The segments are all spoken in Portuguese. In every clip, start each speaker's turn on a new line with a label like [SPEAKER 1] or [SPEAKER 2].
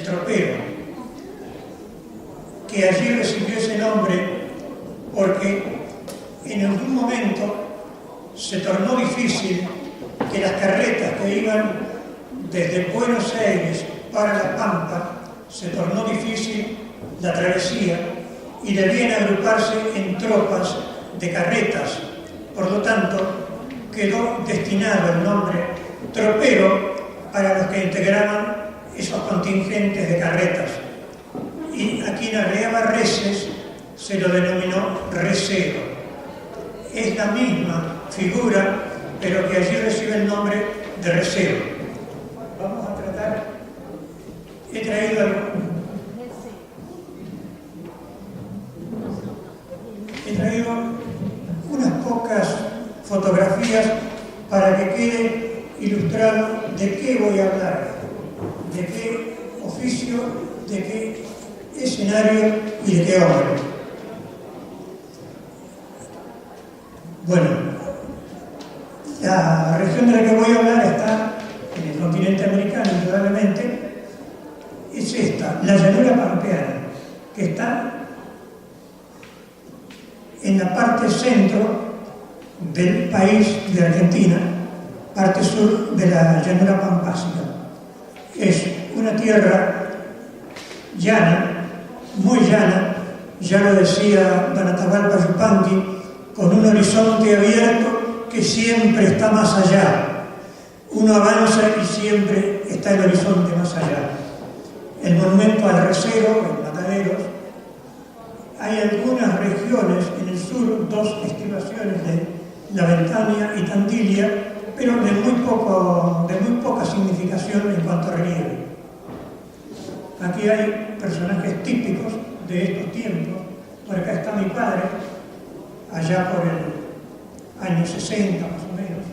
[SPEAKER 1] tropero, que allí recibió ese nombre porque en algún momento se tornó difícil que las carretas que iban desde Buenos Aires para La Pampa, se tornó difícil la travesía y debían agruparse en tropas de carretas. Por lo tanto, quedó destinado el nombre tropero para los que integraban esos contingentes de carretas. Y a quien arreaba reses se lo denominó recero. Es la misma figura, pero que allí recibe el nombre de recero. Vamos a tratar, he traído unas pocas fotografías para que quede ilustrado de qué voy a hablar, de qué oficio, de qué escenario y de qué hombre. Bueno, la región de la que voy a hablar está en el continente americano, indudablemente. Es esta, la llanura pampeana, que está en la parte centro del país de Argentina, parte sur de la llanura pampásica. Es una tierra llana, muy llana, ya lo decía don Atahualpa Yupanqui, con un horizonte abierto que siempre está más allá. Uno avanza y siempre está el horizonte más allá. El monumento al recero, en Mataderos. Hay algunas regiones en el sur, dos estribaciones de La Ventania y Tandilia, pero de muy poca significación en cuanto a relieve. Aquí hay personajes típicos de estos tiempos. Por acá está mi padre, allá por el año 60 más o menos.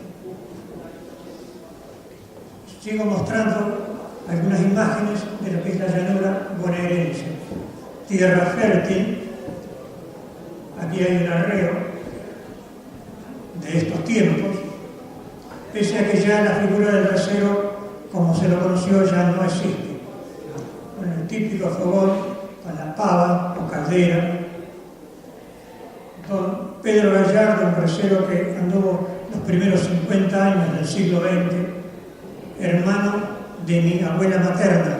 [SPEAKER 1] Sigo mostrando algunas imágenes de lo que es la llanura bonaerense. Tierra fértil. Aquí hay un arreo de estos tiempos, pese a que ya la figura del recero, como se lo conoció, ya no existe. Con el típico fogón, con la pava o caldera. Don Pedro Gallardo, un recero que anduvo los primeros 50 años del siglo XX, hermano de mi abuela materna.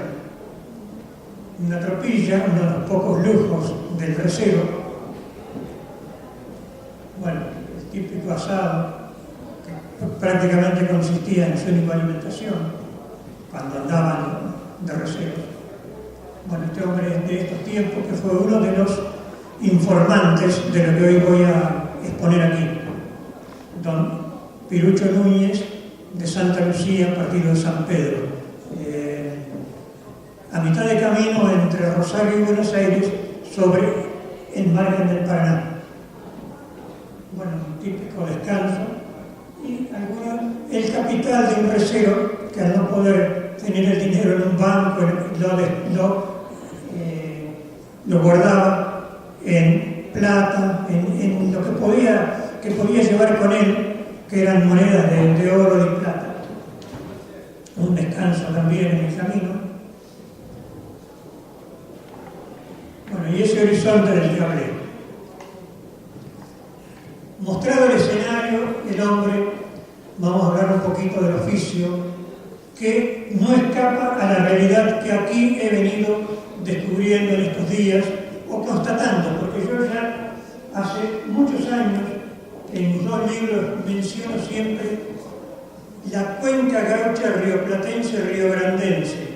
[SPEAKER 1] Una tropilla, uno de los pocos lujos del recero. Bueno, el típico asado, que prácticamente consistía en su única alimentación, cuando andaban de receros. Bueno, este hombre es de estos tiempos, que fue uno de los informantes de lo que hoy voy a exponer aquí. Don Pirucho Núñez, de Santa Lucía, partido de San Pedro. A mitad de camino entre Rosario y Buenos Aires, sobre el margen del Paraná. Bueno, un típico descanso y el capital de un recero que al no poder tener el dinero en un banco lo guardaba en plata, en lo que podía llevar con él, que eran monedas de oro y plata. Un descanso también en el camino. Bueno, y ese horizonte del que hablé. Mostrado el escenario, el hombre, vamos a hablar un poquito del oficio, que no escapa a la realidad que aquí he venido descubriendo en estos días, o constatando, porque yo ya hace muchos años, en mis dos libros menciono siempre la cuenca gaucha rioplatense riograndense.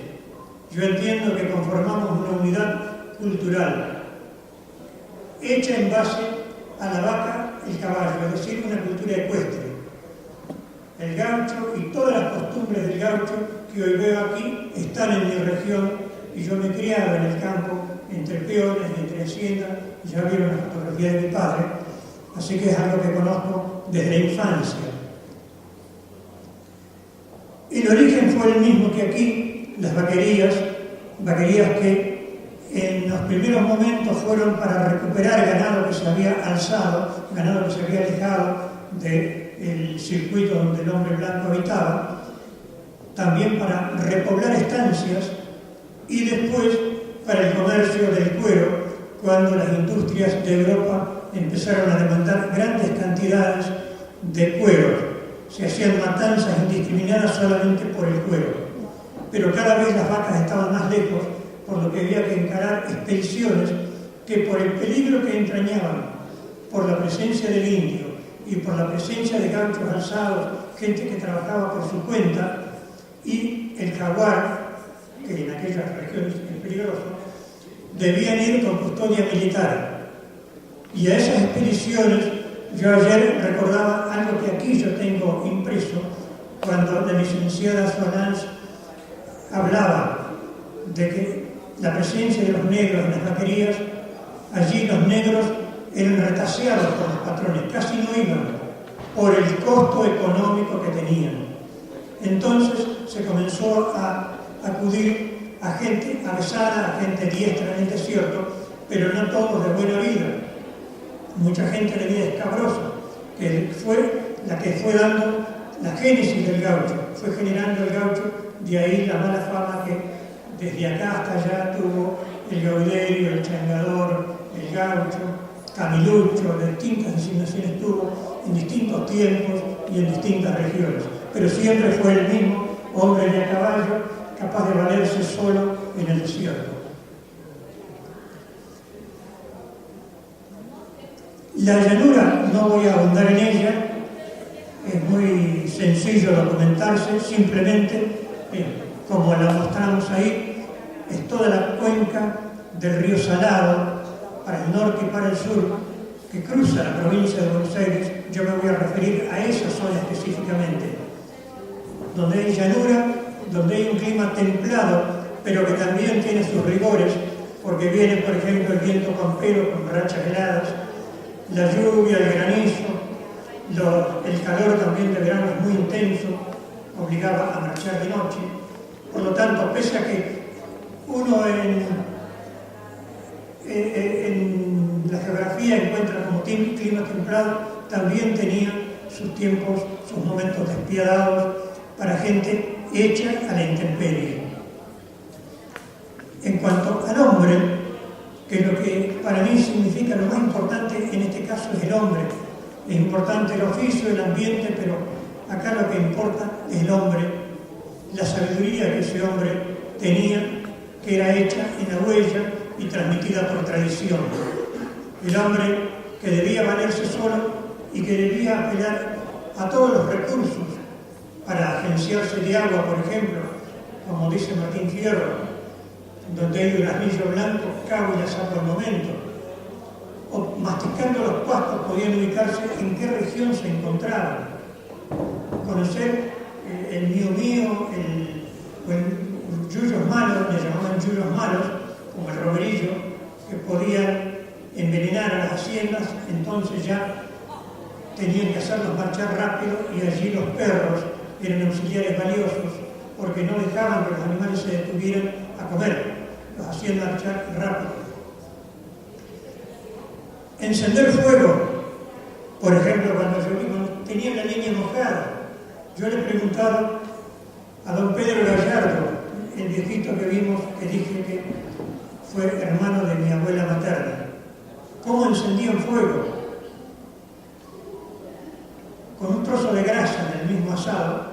[SPEAKER 1] Yo entiendo que conformamos una unidad cultural, hecha en base a la vaca, el caballo, es decir, una cultura ecuestre. El gaucho y todas las costumbres del gaucho que hoy veo aquí están en mi región y yo me he criado en el campo, entre peones, entre haciendas, ya vieron la fotografía de mi padre, así que es algo que conozco desde la infancia. El origen fue el mismo que aquí, las vaquerías que en los primeros momentos fueron para recuperar ganado que se había alzado, ganado que se había alejado del circuito donde el hombre blanco habitaba, también para repoblar estancias y después para el comercio del cuero, cuando las industrias de Europa empezaron a demandar grandes cantidades de cuero. Se hacían matanzas indiscriminadas solamente por el cuero. Pero cada vez las vacas estaban más lejos, por lo que había que encarar expediciones que por el peligro que entrañaban, por la presencia del indio y por la presencia de gauchos alzados, gente que trabajaba por su cuenta, y el jaguar, que en aquellas regiones es peligroso, debían ir con custodia militar. Y a esas expediciones, yo ayer recordaba algo que aquí yo tengo impreso, cuando la licenciada Solans hablaba de que la presencia de los negros en las vaquerías, allí los negros eran retaseados por los patrones, casi no iban, por el costo económico que tenían. Entonces se comenzó a acudir a gente avesada, a gente diestra en el desierto, pero no todos de buena vida. Mucha gente de vida escabrosa, que fue la que fue dando la génesis del gaucho, fue generando el gaucho, de ahí la mala fama que desde acá hasta allá tuvo el gauderio, el changador, el gaucho, camilucho, de distintas designaciones tuvo en distintos tiempos y en distintas regiones, pero siempre fue el mismo hombre de a caballo, capaz de valerse solo en el desierto. La llanura, no voy a ahondar en ella, es muy sencillo documentarse, simplemente, como la mostramos ahí, es toda la cuenca del río Salado, para el norte y para el sur, que cruza la provincia de Buenos Aires. Yo me voy a referir a esa zona específicamente, donde hay llanura, donde hay un clima templado, pero que también tiene sus rigores, porque viene, por ejemplo, el viento pampero con rachas heladas, la lluvia, el granizo, el calor también de verano es muy intenso, obligaba a marchar de noche. Por lo tanto, pese a que uno en la geografía encuentra como clima templado, también tenía sus tiempos, sus momentos despiadados para gente hecha a la intemperie. En cuanto al hombre, que lo que para mí significa lo más importante en este caso es el hombre. Es importante el oficio, el ambiente, pero acá lo que importa es el hombre, la sabiduría que ese hombre tenía, que era hecha en la huella y transmitida por tradición. El hombre que debía valerse solo y que debía apelar a todos los recursos para agenciarse de agua, por ejemplo, como dice Martín Fierro, donde hay un asnillo blanco, cago y la saco al momento. O masticando los pastos podían ubicarse en qué región se encontraban. Conocer el mío, o el yuyos malos, le llamaban yuyos malos, como el romerillo, que podían envenenar a las haciendas, entonces ya tenían que hacerlos marchar rápido, y allí los perros eran auxiliares valiosos porque no dejaban que los animales se detuvieran a comer, los hacían marchar rápido. Encender fuego, por ejemplo, cuando tenía la leña mojada, yo le preguntaba a don Pedro Gallardo, el viejito que vimos, que dije que fue hermano de mi abuela materna, ¿cómo encendían fuego? Con un trozo de grasa en el mismo asado,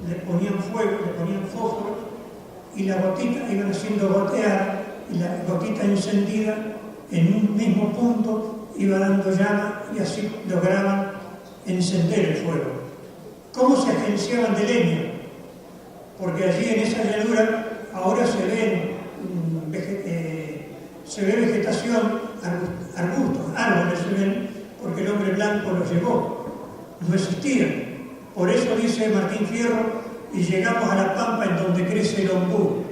[SPEAKER 1] le ponían fuego, le ponían fósforo, y la gotita iban haciendo gotear, y la gotita encendida en un mismo punto iba dando llama, y así lograban encender el fuego. ¿Cómo se agenciaban de leña? Porque allí en esa llanura ahora se ve vegetación, arbustos, árboles se ven, porque el hombre blanco los llevó, no existían. Por eso dice Martín Fierro, y llegamos a la pampa en donde crece el ombú,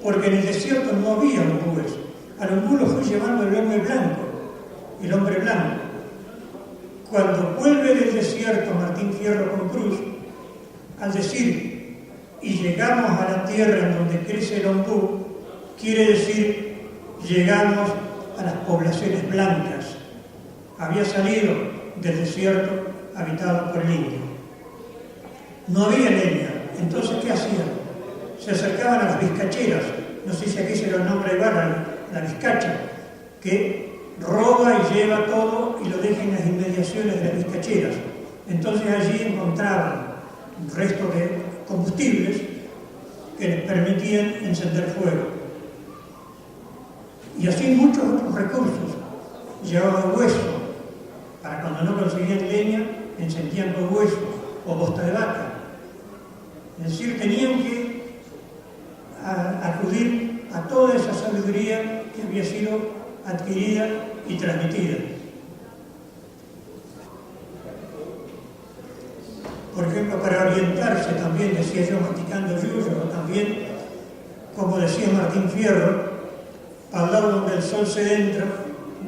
[SPEAKER 1] porque en el desierto no había ombúes. Al ombú lo fue llevando el hombre blanco, el hombre blanco. Cuando vuelve del desierto Martín Fierro con Cruz, al decir, y llegamos a la tierra en donde crece el ombú, quiere decir, llegamos a las poblaciones blancas. Había salido del desierto habitado por el indio. No había leña, entonces ¿qué hacían? Se acercaban a las vizcacheras, no sé si aquí se lo nombra igual, la vizcacha, que roba y lleva todo y lo deja en las inmediaciones de las vizcacheras. Entonces allí encontraban un resto de combustibles que les permitían encender fuego. Y así muchos otros recursos. Llevaban hueso, para cuando no conseguían leña, encendían con hueso o bosta de vaca. Es decir, tenían que acudir a toda esa sabiduría que había sido adquirida y transmitida. Por ejemplo, para orientarse también, decía yo, masticando yuyo, o también, como decía Martín Fierro, al lado donde el sol se entra,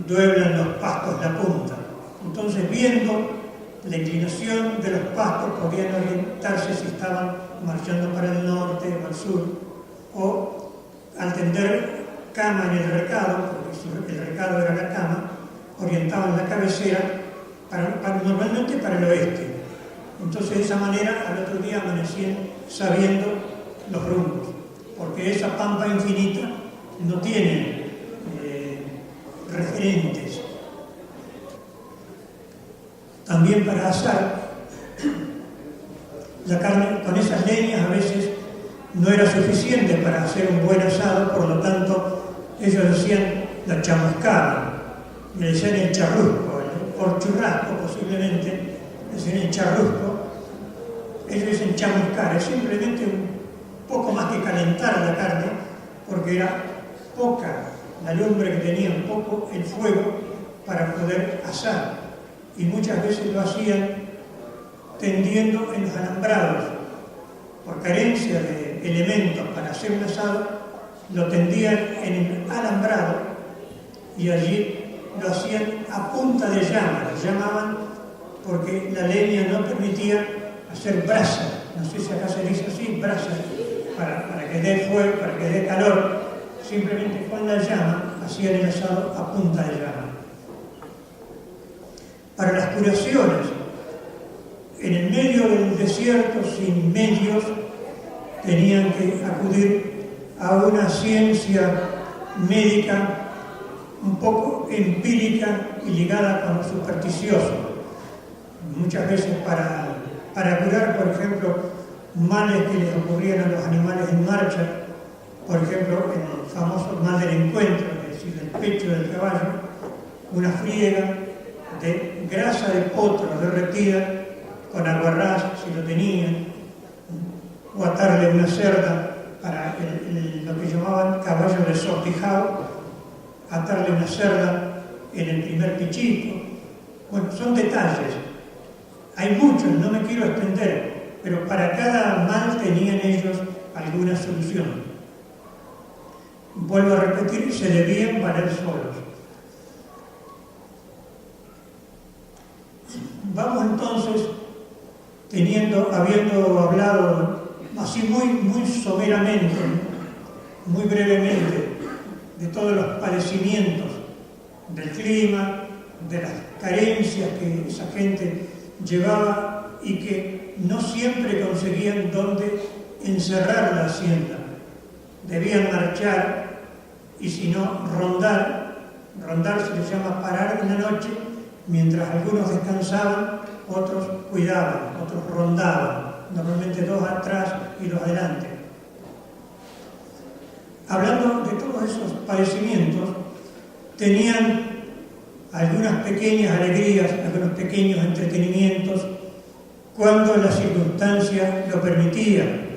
[SPEAKER 1] dueblan los pastos la punta. Entonces, viendo la inclinación de los pastos, podían orientarse si estaban marchando para el norte o al sur, o al tender cama en el recado, porque el recado era la cama, orientaban la cabecera normalmente para el oeste. Entonces, de esa manera, al otro día amanecían sabiendo los rumbos, porque esa pampa infinita no tiene referentes. También para asar, la carne con esas leñas a veces no era suficiente para hacer un buen asado, por lo tanto, ellos decían la chamuscada, le decían el charrusco, por churrasco posiblemente, decían el charrusco. Ellos dicen chamuscar, es simplemente un poco más que calentar la carne, porque era poca la lumbre que tenía, un poco el fuego para poder asar. Y muchas veces lo hacían tendiendo en los alambrados. Por carencia de elementos para hacer un asado, lo tendían en el alambrado y allí lo hacían a punta de llama. Lo llamaban porque la leña no permitía hacer brasa. No sé si acá se dice así, brasa, para que dé fuego, para que dé calor. Simplemente con la llama hacían el asado a punta de llama. Para las curaciones, en el medio del desierto, sin medios, tenían que acudir a una ciencia médica un poco empírica y ligada con lo supersticioso. Muchas veces para curar, por ejemplo, males que les ocurrían a los animales en marcha, por ejemplo, el famoso mal del encuentro, es decir, del pecho del caballo, una friega de grasa de potro derretida con aguarrás, si lo tenían, o atarle una cerda para lo que llamaban caballo de sortijado, atarle una cerda en el primer pichito. Bueno, son detalles. Hay muchos, no me quiero extender, pero para cada mal tenían ellos alguna solución. Vuelvo a repetir, se debían valer solos. Vamos entonces, habiendo hablado así muy someramente, muy brevemente, de todos los padecimientos del clima, de las carencias que esa gente llevaba y que no siempre conseguían dónde encerrar la hacienda. Debían marchar y si no, rondar. Rondar se les llama parar en la noche, mientras algunos descansaban, otros cuidaban, otros rondaban, normalmente dos atrás y dos adelante. Hablando de todos esos padecimientos, tenían algunas pequeñas alegrías, algunos pequeños entretenimientos, cuando las circunstancias lo permitían.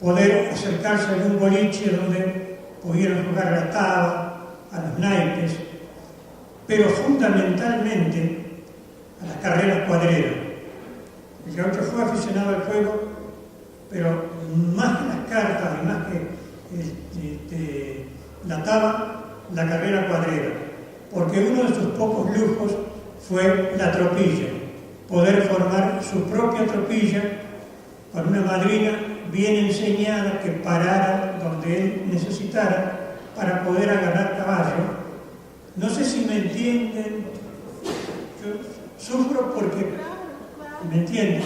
[SPEAKER 1] Poder acercarse a algún boliche donde pudieran jugar a la taba, a los naipes, pero fundamentalmente a las carreras cuadreras. El gaucho fue aficionado al juego, pero más que las cartas y más que la taba, la carrera cuadrera, porque uno de sus pocos lujos fue la tropilla, poder formar su propia tropilla con una madrina bien enseñada que parara donde él necesitara para poder agarrar caballo. No sé si me entienden, yo sufro porque me entienden.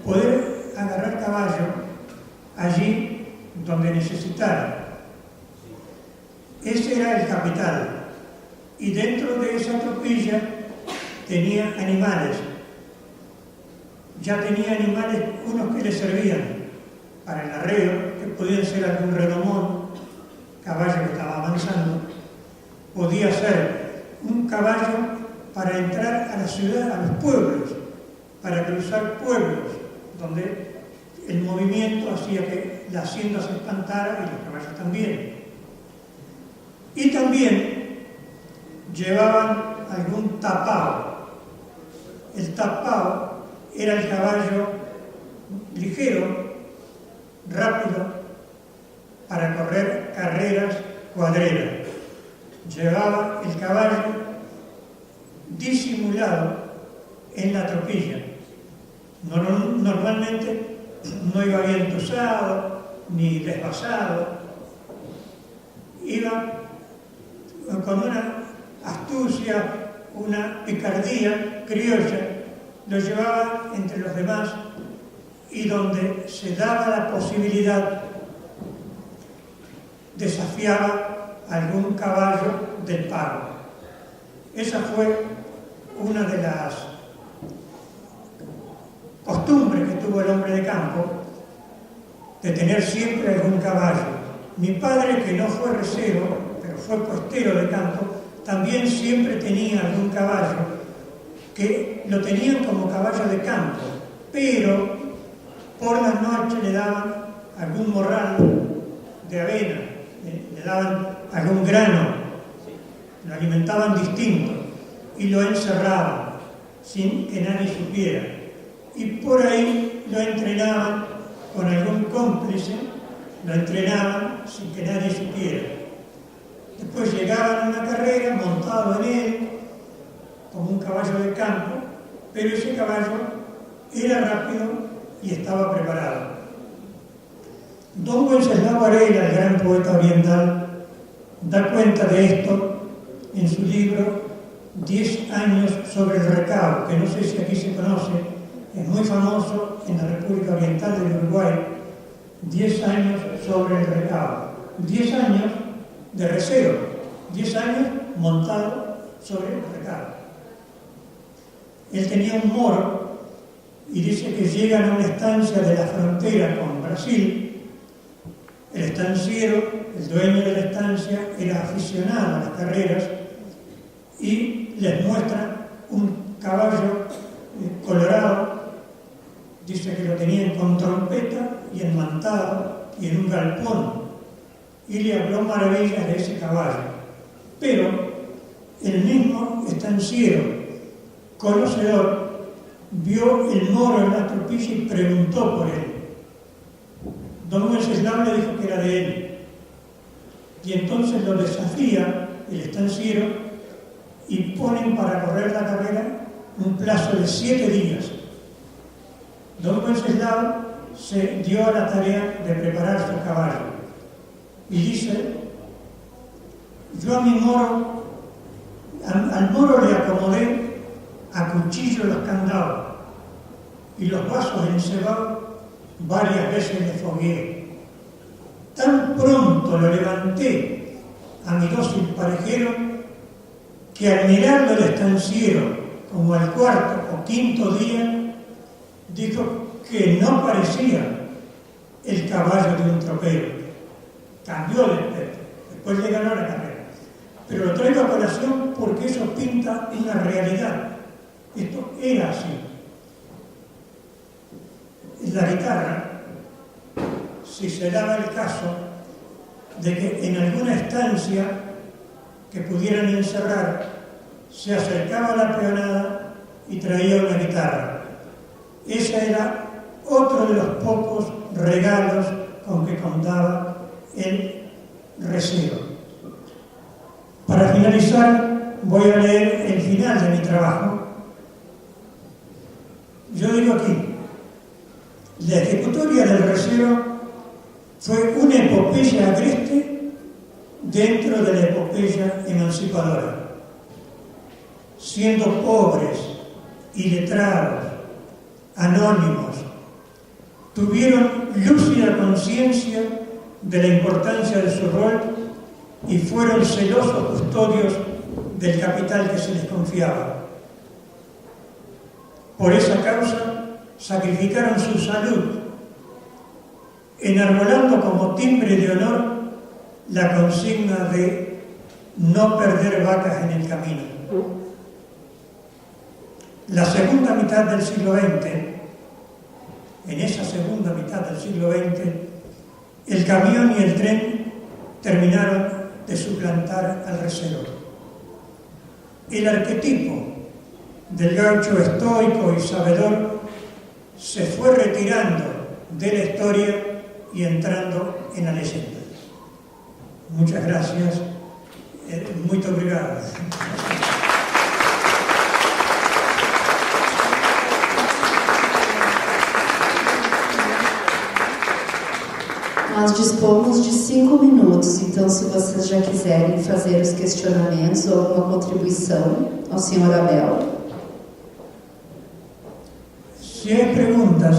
[SPEAKER 1] poder agarrar caballo allí donde necesitara. Ese era el capital. Y dentro de esa tropilla tenía animales. Ya tenía animales, unos que le servían para el arreo, que podían ser algún redomón, caballo que estaba avanzando. Podía ser un caballo para entrar a la ciudad, a los pueblos, para cruzar pueblos, donde el movimiento hacía que la hacienda se espantara y los caballos también. Y también llevaban algún tapao. El tapao era el caballo ligero, rápido, para correr carreras cuadreras. Llevaba el caballo disimulado en la tropilla. Normalmente no iba bien tosado ni desvasado. Iba con una astucia, una picardía criolla, lo llevaba entre los demás y donde se daba la posibilidad desafiaba algún caballo del pago. Esa fue una de las costumbres que tuvo el hombre de campo, de tener siempre algún caballo. Mi padre, que no fue recero, pero fue postero de campo, también siempre tenía algún caballo, que lo tenían como caballo de campo, pero por la noche le daban algún morral de avena, le daban algún grano, lo alimentaban distinto y lo encerraban sin que nadie supiera. Y por ahí lo entrenaban con algún cómplice, lo entrenaban sin que nadie supiera. Después llegaban a una carrera montado en él, como un caballo de campo, pero ese caballo era rápido y estaba preparado. Don Wenceslao Varela, el gran poeta oriental, da cuenta de esto en su libro 10 años sobre el recao, que no sé si aquí se conoce, es muy famoso en la República Oriental del Uruguay. 10 años sobre el recao, 10 años de receo, 10 años montado sobre el recao. Él tenía un moro y dice que llegan a una estancia de la frontera con Brasil. El estanciero, el dueño de la estancia, era aficionado a las carreras y les muestra un caballo colorado. Dice que lo tenían con trompeta y enmantado y en un galpón. Y le habló maravillas de ese caballo. Pero el mismo estanciero, conocedor, vio el moro en la tropilla y preguntó por él. Don Wenceslao le dijo que era de él. Y entonces lo desafía el estanciero y ponen para correr la carrera un plazo de 7 días. Don Wenceslao se dio a la tarea de preparar su caballo. Y dice, yo a mi moro, al moro le acomodé a cuchillo los candados y los vasos encebados varias veces le fogueé. Tan pronto lo levanté a mi dócil parejero que al mirarlo el estanciero como al 4º o 5º día dijo que no parecía el caballo de un tropero. Cambió de aspecto, después le ganó la carrera. Pero lo traigo a colación porque eso pinta una realidad. Esto era así. La guitarra, si se daba el caso de que en alguna estancia que pudieran encerrar se acercaba a la peonada y traía una guitarra. Ese era otro de los pocos regalos con que contaba el receo. Para finalizar, voy a leer el final de mi trabajo. Yo digo aquí, la ejecutoria del receo fue una epopeya agreste dentro de la epopeya emancipadora. Siendo pobres y letrados, anónimos, tuvieron lúcida conciencia de la importancia de su rol y fueron celosos custodios del capital que se les confiaba. Por esa causa sacrificaron su salud, enarbolando como timbre de honor la consigna de no perder vacas en el camino. La segunda mitad del siglo XX, en esa segunda mitad del siglo XX, el camión y el tren terminaron de suplantar al recero. El arquetipo del gaucho estoico y sabedor se fue retirando de la historia y entrando en la leyenda. Muchas gracias. Muito obrigado.
[SPEAKER 2] Nós dispomos de 5 minutos, então se vocês já quiserem fazer os questionamentos ou alguma contribuição ao Sr. Abel.
[SPEAKER 1] Si hay preguntas,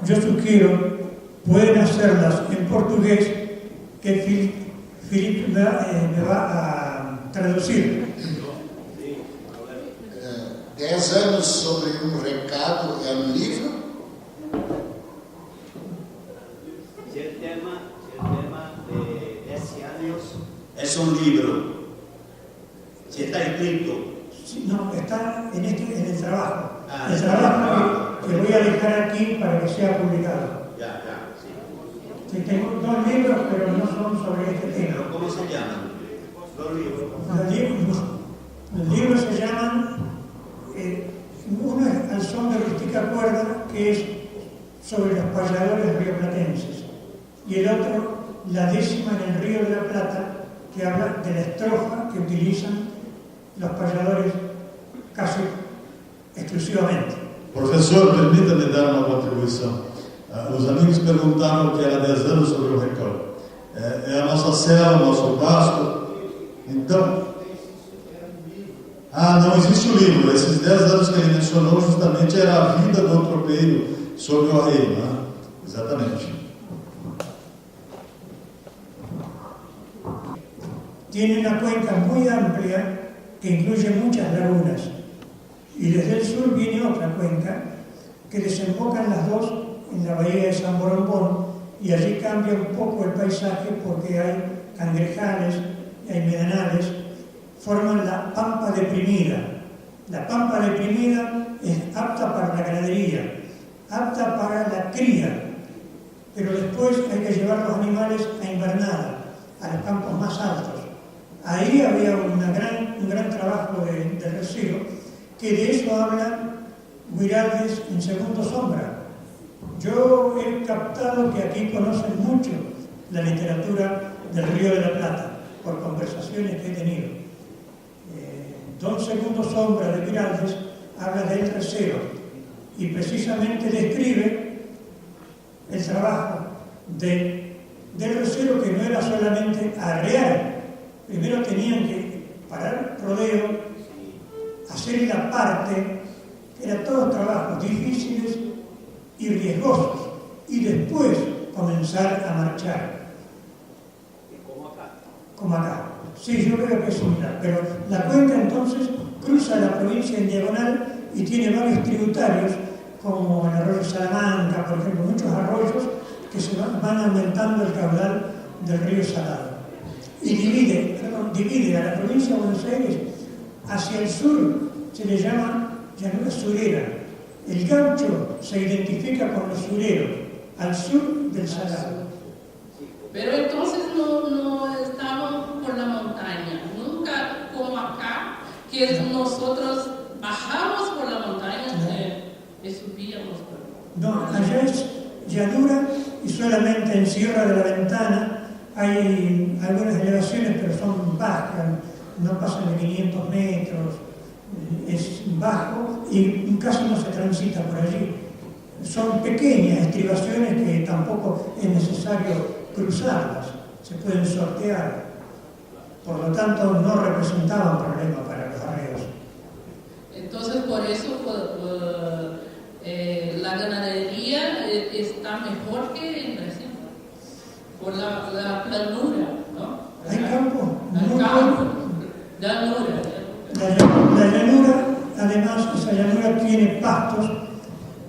[SPEAKER 1] yo sugiero, pueden hacerlas en portugués, que Filipe me va a traducir.
[SPEAKER 3] 10 anos sobre um recado é um livro?
[SPEAKER 4] Si el tema de 10 años es un libro, si está escrito.
[SPEAKER 1] No, está en el trabajo. El trabajo que voy a dejar aquí para que sea publicado.
[SPEAKER 4] Ya, sí.
[SPEAKER 1] Sí, tengo 2 libros, pero no son sobre este tema.
[SPEAKER 4] ¿Cómo se llaman? 2 libros.
[SPEAKER 1] Los libros se llaman, uno es Al son de rústica cuerda, que es sobre los payadores rioplatenses, y el otro, La décima en el Río de la Plata, que habla de la estrofa que utilizan los payadores casi exclusivamente.
[SPEAKER 5] Professor, permita-me dar uma contribuição. Os amigos perguntaram o que era 10 anos sobre o Record. É a nossa cela, o nosso Vasco. Então, não existe o livro. Esses 10 anos que ele mencionou justamente era a vida do tropeiro sobre o arreio, né? Exatamente.
[SPEAKER 1] Tiene una cuenca muy amplia que incluye muchas lagunas, y desde el sur viene otra cuenca que desembocan las dos en la bahía de San Borombón, y allí cambia un poco el paisaje porque hay cangrejales, hay medanales, forman la pampa deprimida. La pampa deprimida es apta para la ganadería, apta para la cría, pero después hay que llevar los animales a invernada, a los campos más altos. Ahí había un gran trabajo de recero, que de eso habla Guiraldes en Segundo Sombra. Yo he captado que aquí conocen mucho la literatura del Río de la Plata, por conversaciones que he tenido. Don Segundo Sombra de Guiraldes habla del recero y precisamente describe el trabajo del recero, que no era solamente arrear. Primero tenían que parar rodeo, hacer la parte, que eran todos trabajos difíciles y riesgosos, y después comenzar a marchar. Como acá. Sí, yo creo que es similar, pero la cuenca entonces cruza la provincia en diagonal y tiene varios tributarios, como el arroyo Salamanca, por ejemplo, muchos arroyos que se van aumentando el caudal del río Salado. Y divide a la provincia de Buenos Aires hacia el sur, se le llama llanura surera. El gaucho se identifica con los sureros, al sur del Salado.
[SPEAKER 6] Pero entonces no estaban por la montaña, nunca como acá, que nosotros bajamos por la montaña y subíamos.
[SPEAKER 1] No, allá es llanura y solamente en Sierra de la Ventana hay algunas elevaciones, pero son bajas, no pasan de 500 metros, es bajo y casi no se transita por allí. Son pequeñas estribaciones que tampoco es necesario cruzarlas, se pueden sortear. Por lo tanto, no representaban problema para los arreos.
[SPEAKER 6] Entonces, por eso La ganadería está mejor que en Brasil, por la planura, ¿no?
[SPEAKER 1] Hay campo,
[SPEAKER 6] Hay
[SPEAKER 1] muy
[SPEAKER 6] campo,
[SPEAKER 1] bueno.
[SPEAKER 6] llanura.
[SPEAKER 1] La llanura, además, esa llanura tiene pastos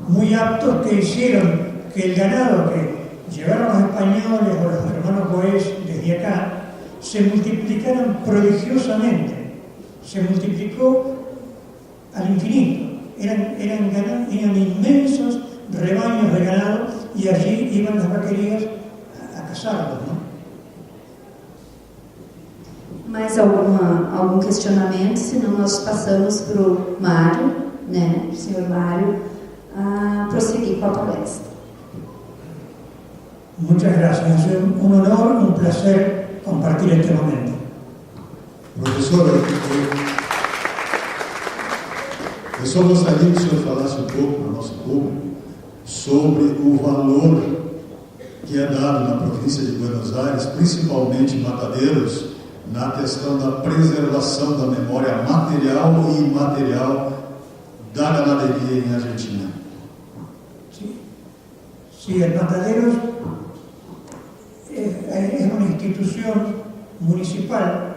[SPEAKER 1] muy aptos que hicieron que el ganado que llevaron los españoles o los hermanos Goes desde acá se multiplicaran prodigiosamente. Se multiplicó al infinito. Eran inmensos rebaños de ganado y allí iban las vaquerías a cazarlos, ¿no?
[SPEAKER 2] Mais algum questionamento? Senão nós passamos para o Mário, né, o senhor Mário, a prosseguir com a palestra.
[SPEAKER 1] Muchas gracias. Es un honor, un placer compartir este momento.
[SPEAKER 5] Professor, eu só gostaria que o senhor falasse um pouco para o nosso público sobre o valor que é dado na província de Buenos Aires, principalmente em Matadeiros, na questão da preservação da memória material e imaterial da ganaderia em Argentina.
[SPEAKER 1] Sí, el Mataderos es una institución municipal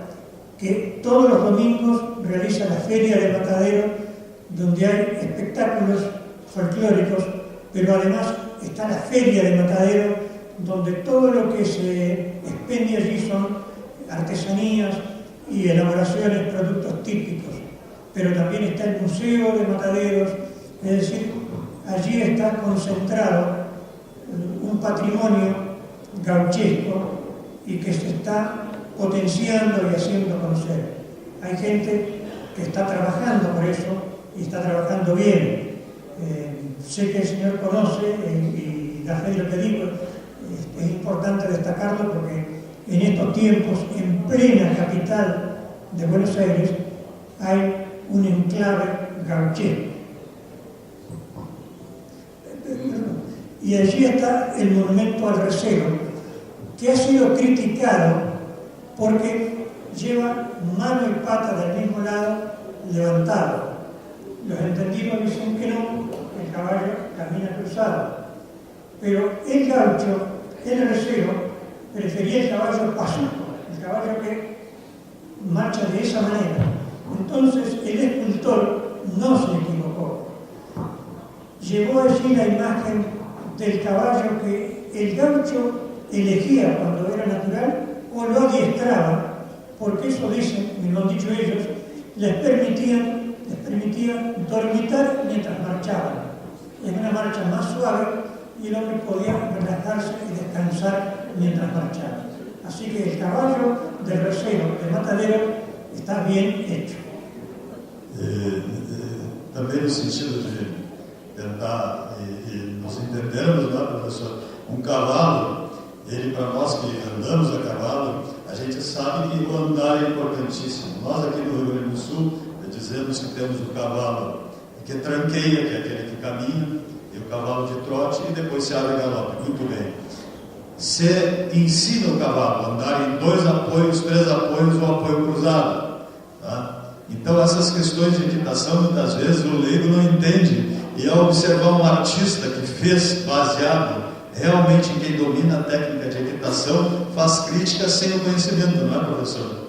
[SPEAKER 1] que todos los domingos realiza la Feria de Matadero, donde hay espectáculos folclóricos, pero además está la Feria de Matadero, donde todo lo que se expende allí son artesanías y elaboraciones, productos típicos. Pero también está el Museo de Mataderos, es decir, allí está concentrado un patrimonio gauchesco y que se está potenciando y haciendo conocer. Hay gente que está trabajando por eso y está trabajando bien. Sé que el señor conoce y da fe de lo que digo. Es importante destacarlo porque en estos tiempos, en plena capital de Buenos Aires, hay un enclave gauchesco. Y allí está el monumento al recero, que ha sido criticado porque lleva mano y pata del mismo lado levantado. Los entendidos dicen que no, el caballo camina cruzado. Pero el gaucho, el recero, prefería el caballo pasuco, el caballo que marcha de esa manera. Entonces el escultor no se equivocó. Llevó allí la imagen del caballo que el gaucho elegía cuando era natural o lo adiestraba, porque eso dicen, me lo han dicho ellos, les permitía dormitar mientras marchaban. En una marcha más suave y el hombre podía relajarse y descansar mientras marchaba. Así que el caballo de recero, de Matadero, está bien hecho.
[SPEAKER 5] Também no sentido de tentar e nos entendermos, né, professor? Um cavalo, ele para nós que andamos a cavalo, a gente sabe que o andar é importantíssimo. Nós aqui no Rio Grande do Sul dizemos que temos o cavalo que tranqueia, que é aquele que caminha, e o cavalo de trote, e depois se abre galope. Muito bem. Você ensina o cavalo a andar em 2 apoios, 3 apoios ou apoio cruzado. Tá? Então essas questões de equitação, muitas vezes o leigo não entende. E ao observar um artista que fez baseado realmente em quem domina a técnica de equitação, faz crítica sem o conhecimento, não é, professor?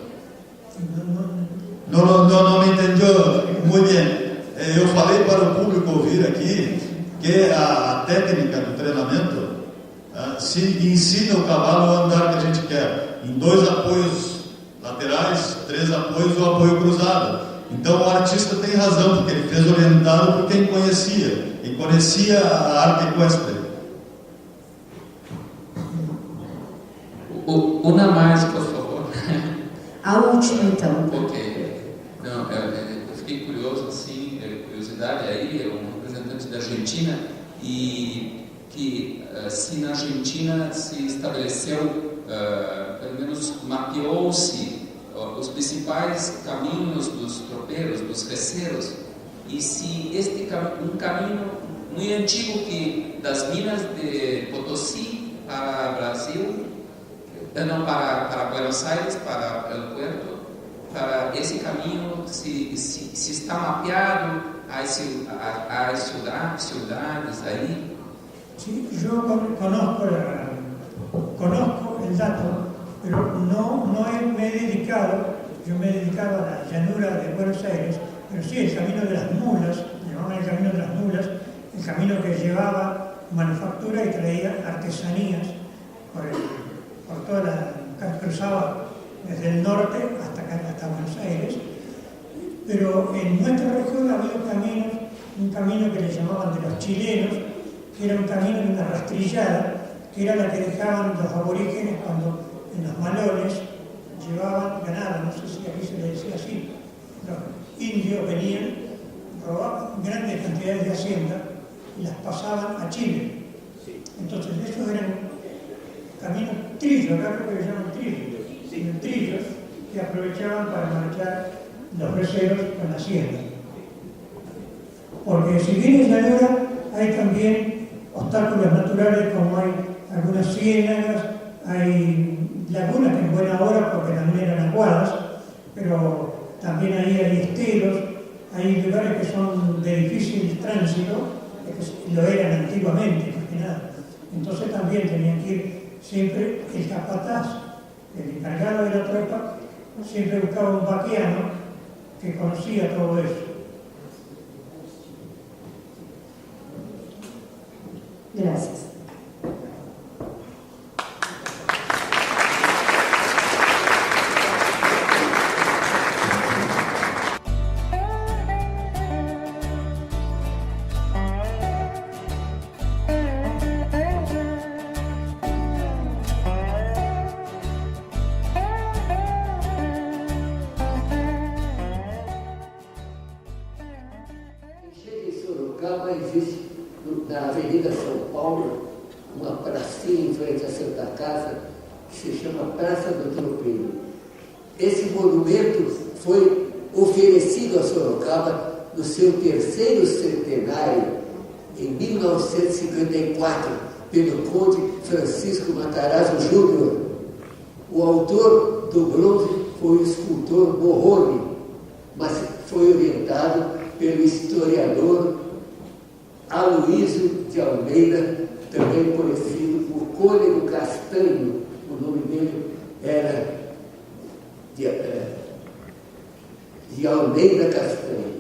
[SPEAKER 5] Não me entendeu muito bem. Eu falei para o público ouvir aqui que a técnica do treinamento se ensina o cavalo a andar que a gente quer, em 2 apoios laterais, 3 apoios ou apoio cruzado. Então o artista tem razão, porque ele fez orientado por quem conhecia, e conhecia a arte equestre.
[SPEAKER 7] Uma mais, por favor.
[SPEAKER 2] A última, então.
[SPEAKER 7] Ok. Não, eu fiquei curioso, assim, curiosidade aí, é um representante da Argentina, e que se na Argentina se estabeleceu, pelo menos mapeou-se os principais caminhos dos tropeiros, dos receros, e se um caminho muito antigo que das Minas de Potosí para Brasil, não, para Buenos Aires, para El Puerto, para esse caminho se está mapeado, Há ciudades ahí.
[SPEAKER 1] Sí, yo conozco el dato, pero me he dedicado, yo me he dedicado a la llanura de Buenos Aires, pero sí, el camino de las mulas, llamaban el camino de las mulas, el camino que llevaba manufactura y traía artesanías por toda la, cruzaba desde el norte hasta Buenos Aires, pero en nuestra región había un camino que le llamaban de los chilenos, que era un camino de una rastrillada, que era la que dejaban los aborígenes cuando en los malones llevaban ganado, no sé si aquí se le decía así. Los indios venían, robaban grandes cantidades de hacienda y las pasaban a Chile. Entonces esos eran caminos trillos, acá creo que le llaman trillos, que aprovechaban para marchar los braceros con la hacienda. Porque si bien es llanura, hay también obstáculos naturales, como hay algunas ciénagas, hay lagunas que en buena hora porque también eran aguadas, pero también ahí hay esteros, hay lugares que son de difícil tránsito, que lo eran antiguamente, más que nada. Entonces también tenían que ir siempre el capataz, el encargado de la tropa, siempre buscaba un vaqueano que conocía todo eso.
[SPEAKER 2] Gracias.
[SPEAKER 8] Chega em Sorocaba, existe na Avenida São Paulo uma pracinha em frente à Santa Casa que se chama Praça do Tropeiro. Esse monumento foi oferecido a Sorocaba no seu terceiro centenário, em 1954, pelo Conde Francisco Matarazzo Júnior. O autor do bronze foi o escultor Morrone, mas foi orientado pelo historiador Aloísio de Almeida, também conhecido por Cônego Castanho. O nome dele era de Almeida Castanho.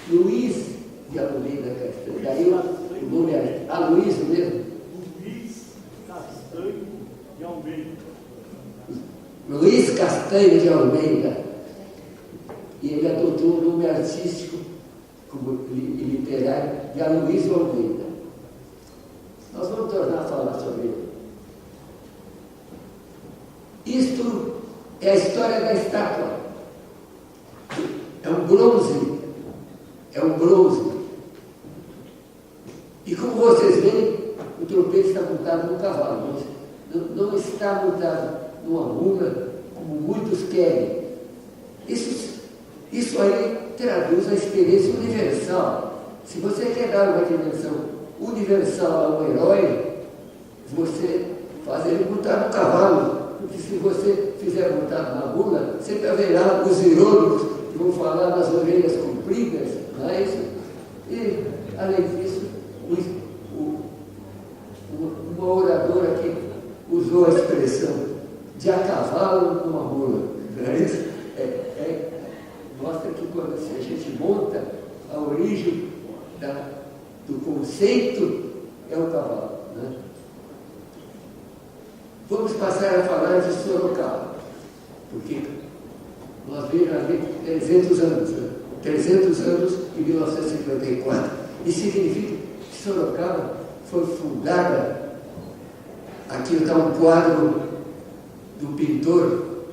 [SPEAKER 8] Luiz de Almeida Castanho. Daí o nome é Aloísio mesmo?
[SPEAKER 9] Luiz Castanho de Almeida.
[SPEAKER 8] Luiz Castanho de Almeida. E ele adotou o nome artístico e literário de Aloísio Almeida. Nós vamos tornar a falar sobre ele. Isto é a história da estátua. É um bronze. É um bronze. E como vocês veem, o tropeiro está montado num cavalo. Não está montado numa mula, como muitos querem. Isso aí traduz a experiência universal. Se você quer dar uma dimensão universal a um herói, você faz ele montar no cavalo. Porque se você fizer montar na mula, sempre haverá os irônicos que vão falar das orelhas compridas, não é isso? E, além disso, uma oradora que usou a expressão de a cavalo numa mula, não é isso? Mostra que quando a gente monta, a origem do conceito é o cavalo. Né? Vamos passar a falar de Sorocaba, porque nós vimos ali 300 anos, né? 300 anos em 1954. Isso significa que Sorocaba foi fundada. Aqui está um quadro do pintor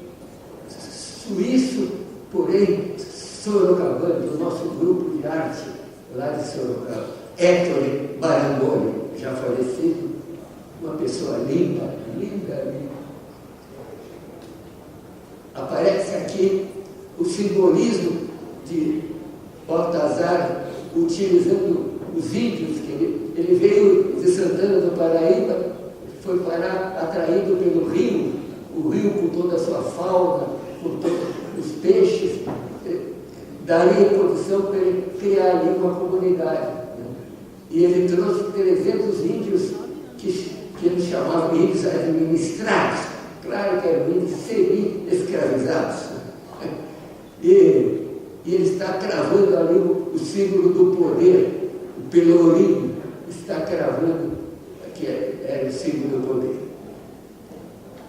[SPEAKER 8] suíço, porém sorocabano, do nosso grupo de arte lá de Sorocaba, Ettore Barangoni, já falecido, uma pessoa linda. Aparece aqui o simbolismo de Baltazar utilizando os índios, que ele veio de Santana do Paraíba, foi parar atraído pelo rio, o rio com toda a sua fauna, com daria condição para ele criar ali uma comunidade. Né? E ele trouxe 300 índios que ele chamava de índios administrados. Claro que eram índios semi-escravizados. E ele está cravando ali o símbolo do poder, o pelourinho está cravando, que era o símbolo do poder.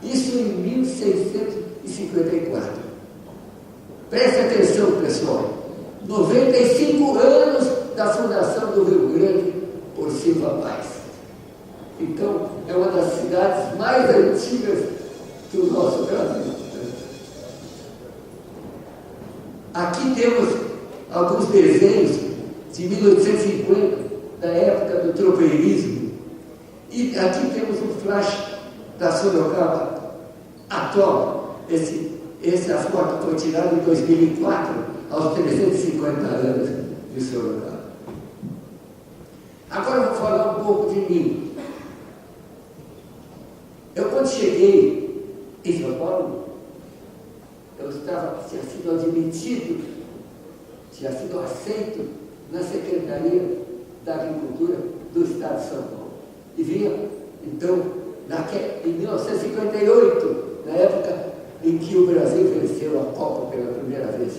[SPEAKER 8] Isso em 1654. Preste atenção, pessoal. 95 anos da fundação do Rio Grande por Silva Paz. Então, é uma das cidades mais antigas do nosso Brasil. Aqui temos alguns desenhos de 1850, da época do tropeirismo. E aqui temos um flash da Sorocaba atual. Essa foto foi tirada em 2004, aos 350 anos de Sorocaba. Agora eu vou falar um pouco de mim. Eu, quando cheguei em São Paulo, tinha sido admitido, tinha sido aceito na Secretaria da Agricultura do Estado de São Paulo. E vinha, então, em 1958, na época em que o Brasil venceu a Copa pela primeira vez.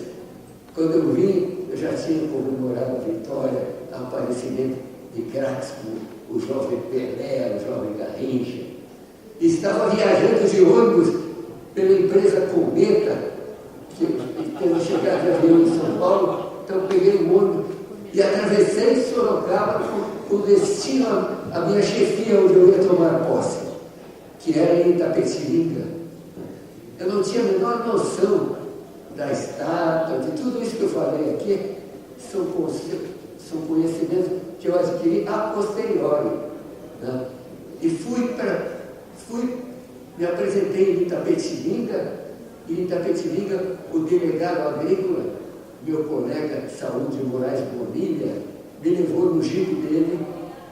[SPEAKER 8] Quando eu vim, eu já tinha comemorado a vitória, o aparecimento de craques como o jovem Pelé, o jovem Garrincha. Estava viajando de ônibus pela empresa Cometa, que teve chegado de avião em São Paulo, então peguei o ônibus e atravessei Sorocaba com destino à minha chefia, onde eu ia tomar posse, que era em Itapetininga. Eu não tinha a menor noção da estátua, de tudo isso que eu falei aqui, são conhecimentos que eu adquiri a posteriori. Né? E me apresentei em Itapetininga, e em Itapetininga o delegado agrícola, meu colega de saúde, Moraes Bonilha, me levou no jipe dele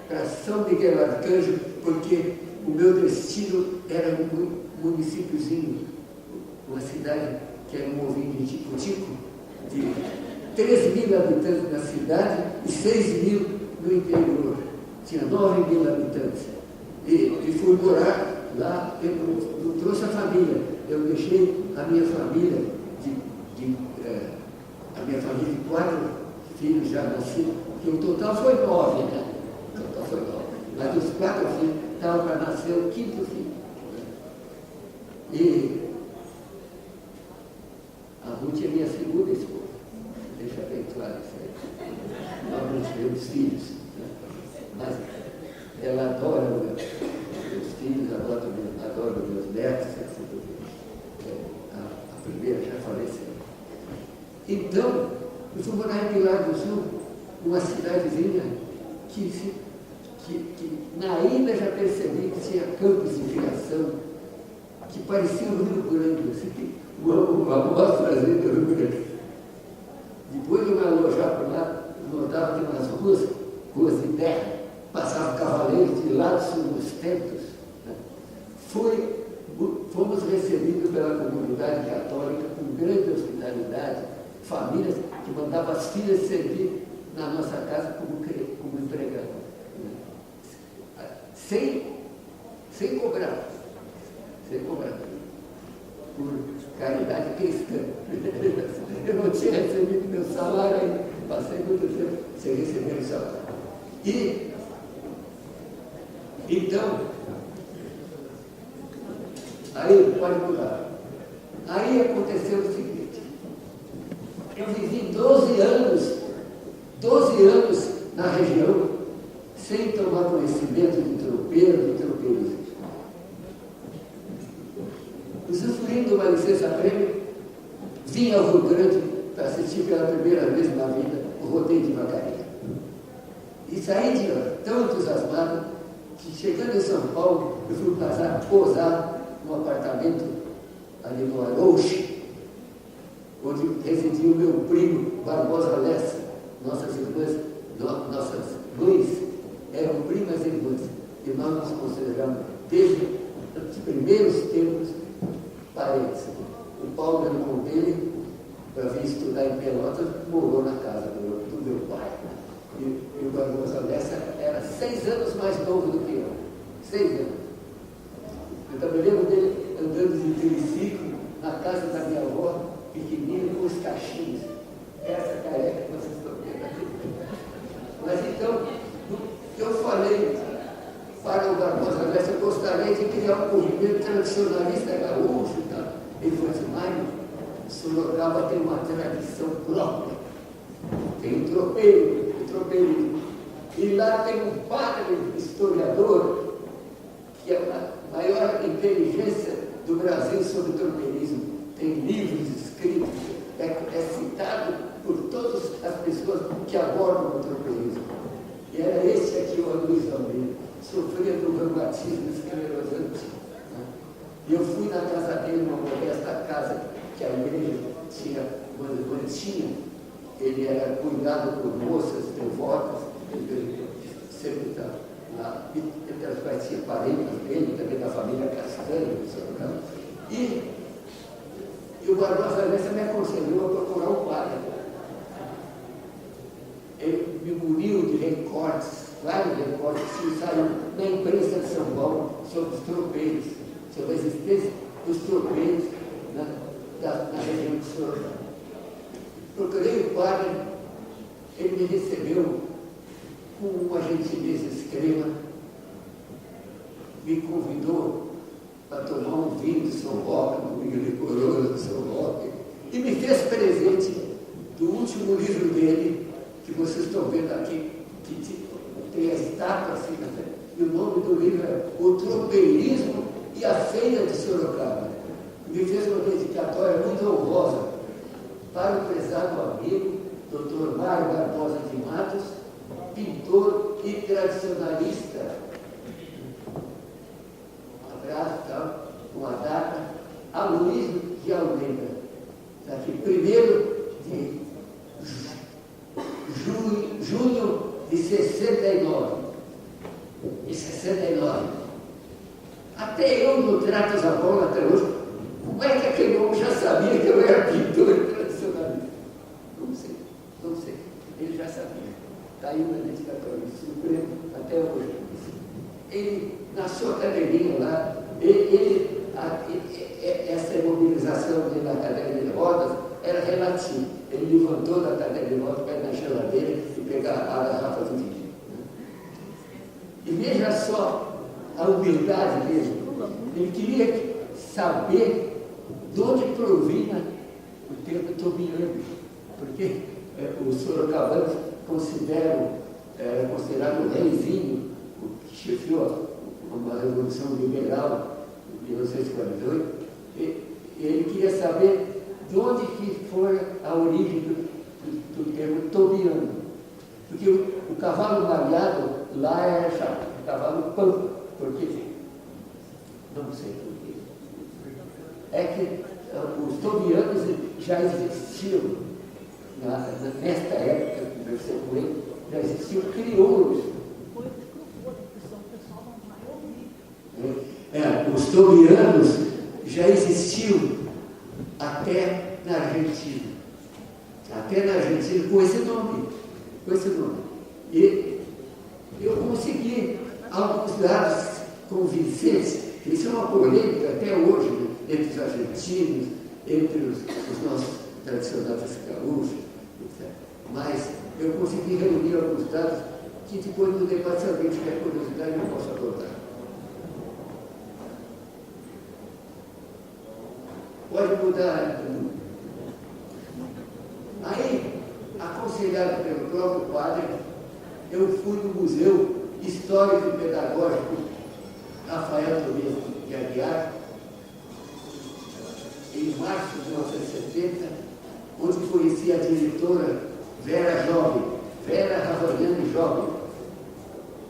[SPEAKER 8] para São Miguel Arcanjo, porque o meu destino era um municípiozinho, uma cidade que era um ovinho de Tico-Tico, de 3.000 habitantes na cidade e 6.000 no interior. Tinha 9.000 habitantes. E fui morar lá, eu não trouxe a família, eu deixei a minha família de 4 filhos já nascidos, que o total foi 9, né? O total foi 9. Mas dos 4 filhos, estava para nascer o 5º filho. E a Ruth é minha segunda esposa. Deixa bem claro isso aí. Nós não tivemos filhos, né? Mas ela adora meus filhos, adora meus netos, assim, a primeira já faleceu. Então, eu fui morar em Pilar do Sul, uma cidadezinha que na ilha já percebi que tinha campos de criação, que parecia um Rio Grande, assim, uma amostra do Rio Grande. Depois de eu me alojar por lá, eu notava que nas ruas de terra, passavam cavaleiros de laços nos tentos. Né? Fomos recebidos pela comunidade católica com grande hospitalidade, famílias que mandavam as filhas servir na nossa casa como empregado. Né? Sem cobrar. Por caridade cristã. Eu não tinha recebido meu salário ainda, passei muito tempo sem receber o salário. Então, aí pode mudar. Aí aconteceu o seguinte, eu vivi 12 anos na região, sem tomar conhecimento de tropeiro, de tropeirismo. Usufruindo uma licença-prêmio, vim ao Rio Grande para assistir pela primeira vez na vida o rodeio de Vacaria. E saí de lá tão entusiasmado que, chegando em São Paulo, eu fui posar num apartamento ali no Arouche, onde residia o meu primo Barbosa Lessa. Nossas mães eram primas irmãs, e nós nos consideramos, desde os primeiros tempos, parentes. O Paulo era irmão dele, para vir estudar em Pelotas, morou na casa do meu pai. E o Barbosa Lessa era 6 anos mais novo do que eu. 6 anos. Eu também lembro dele andando de triciclo na casa da minha avó, pequenininha, com os cachinhos. Essa careca que vocês estão vendo aqui. Mas então, eu falei para o Barbosa Lessa, eu gostaria de criar um movimento tradicionalista gaúcho e tal. Ele falou assim, mas Sorocaba tem uma tradição própria. Tem um tropeirismo. E lá tem um padre historiador que é a maior inteligência do Brasil sobre tropeirismo. Tem livros escritos, é citado por todas as pessoas que abordam o tropeirismo. E era esse aqui, o Luiz Almeida, sofria do reumatismo esclerosante. E eu fui na casa dele, uma modesta casa que a igreja tinha mantinha. Ele era cuidado por moças devotas, ele sempre estava lá, entre as quais tinha parentes dele, também da família Castanho, e o Barbosa Lessa me aconselhou a procurar um padre. Ele me muniu de recortes, vários recortes que saíram na imprensa de São Paulo sobre os tropeiros, sobre a existência dos tropeiros na região de Sorocaba. Procurei o padre, ele me recebeu com uma gentileza extrema, me convidou para tomar um vinho de São Roque, um vinho licoroso de São Roque, e me fez presente do último livro dele, que vocês estão vendo aqui, que tem a estátua assim, né? E o nome do livro é O Tropeirismo e a Feira de Sorocaba. Me fez uma dedicatória muito honrosa para o prezado amigo, Dr. Mário Barbosa de Matos, pintor e tradicionalista. Um abraço, tal, uma data, Aloysio de Almeida. Está aqui, 1º de junho de 69. De 69. Até eu no Tratos a Bola até hoje. Como é que aquele homem já sabia que eu era pintor e tradicionalista? Não sei. Ele já sabia. Está aí na dedicatória do Supremo até hoje. Ele, na sua cadeirinha lá, essa imobilização dele na cadeira de rodas era relativa. Ele levantou da cadeira de rodas, pega na geladeira e pega a garrafa do vinho. E veja só a humildade dele. Ele queria saber de onde provinha o termo tobiano, porque os sorocabanos considerado o reizinho, o que chefiou uma revolução liberal em 1948, e ele queria saber de onde que foi a origem do termo tobiano, porque o cavalo malhado lá era chamado cavalo pampa, porque não sei por quê. É que os tobianos já existiam, nesta época, conversei com ele, já existiam crioulos. Os tobianos já existiam até na Argentina. Até na Argentina, com esse nome. E eu consegui alguns dados convincentes. Isso é uma polêmica até hoje, né? Entre os argentinos, entre os nossos tradicionais gaúchos, etc. Mas eu consegui reunir alguns dados que depois no debate, se alguém tiver curiosidade, eu posso adotar. Pode mudar. Aí, aconselhado pelo próprio padre, eu fui no Museu Histórico e Pedagógico Rafael Tobias de Aguiar, em março de 1970, onde conheci a diretora Vera Ravaniani Jovem,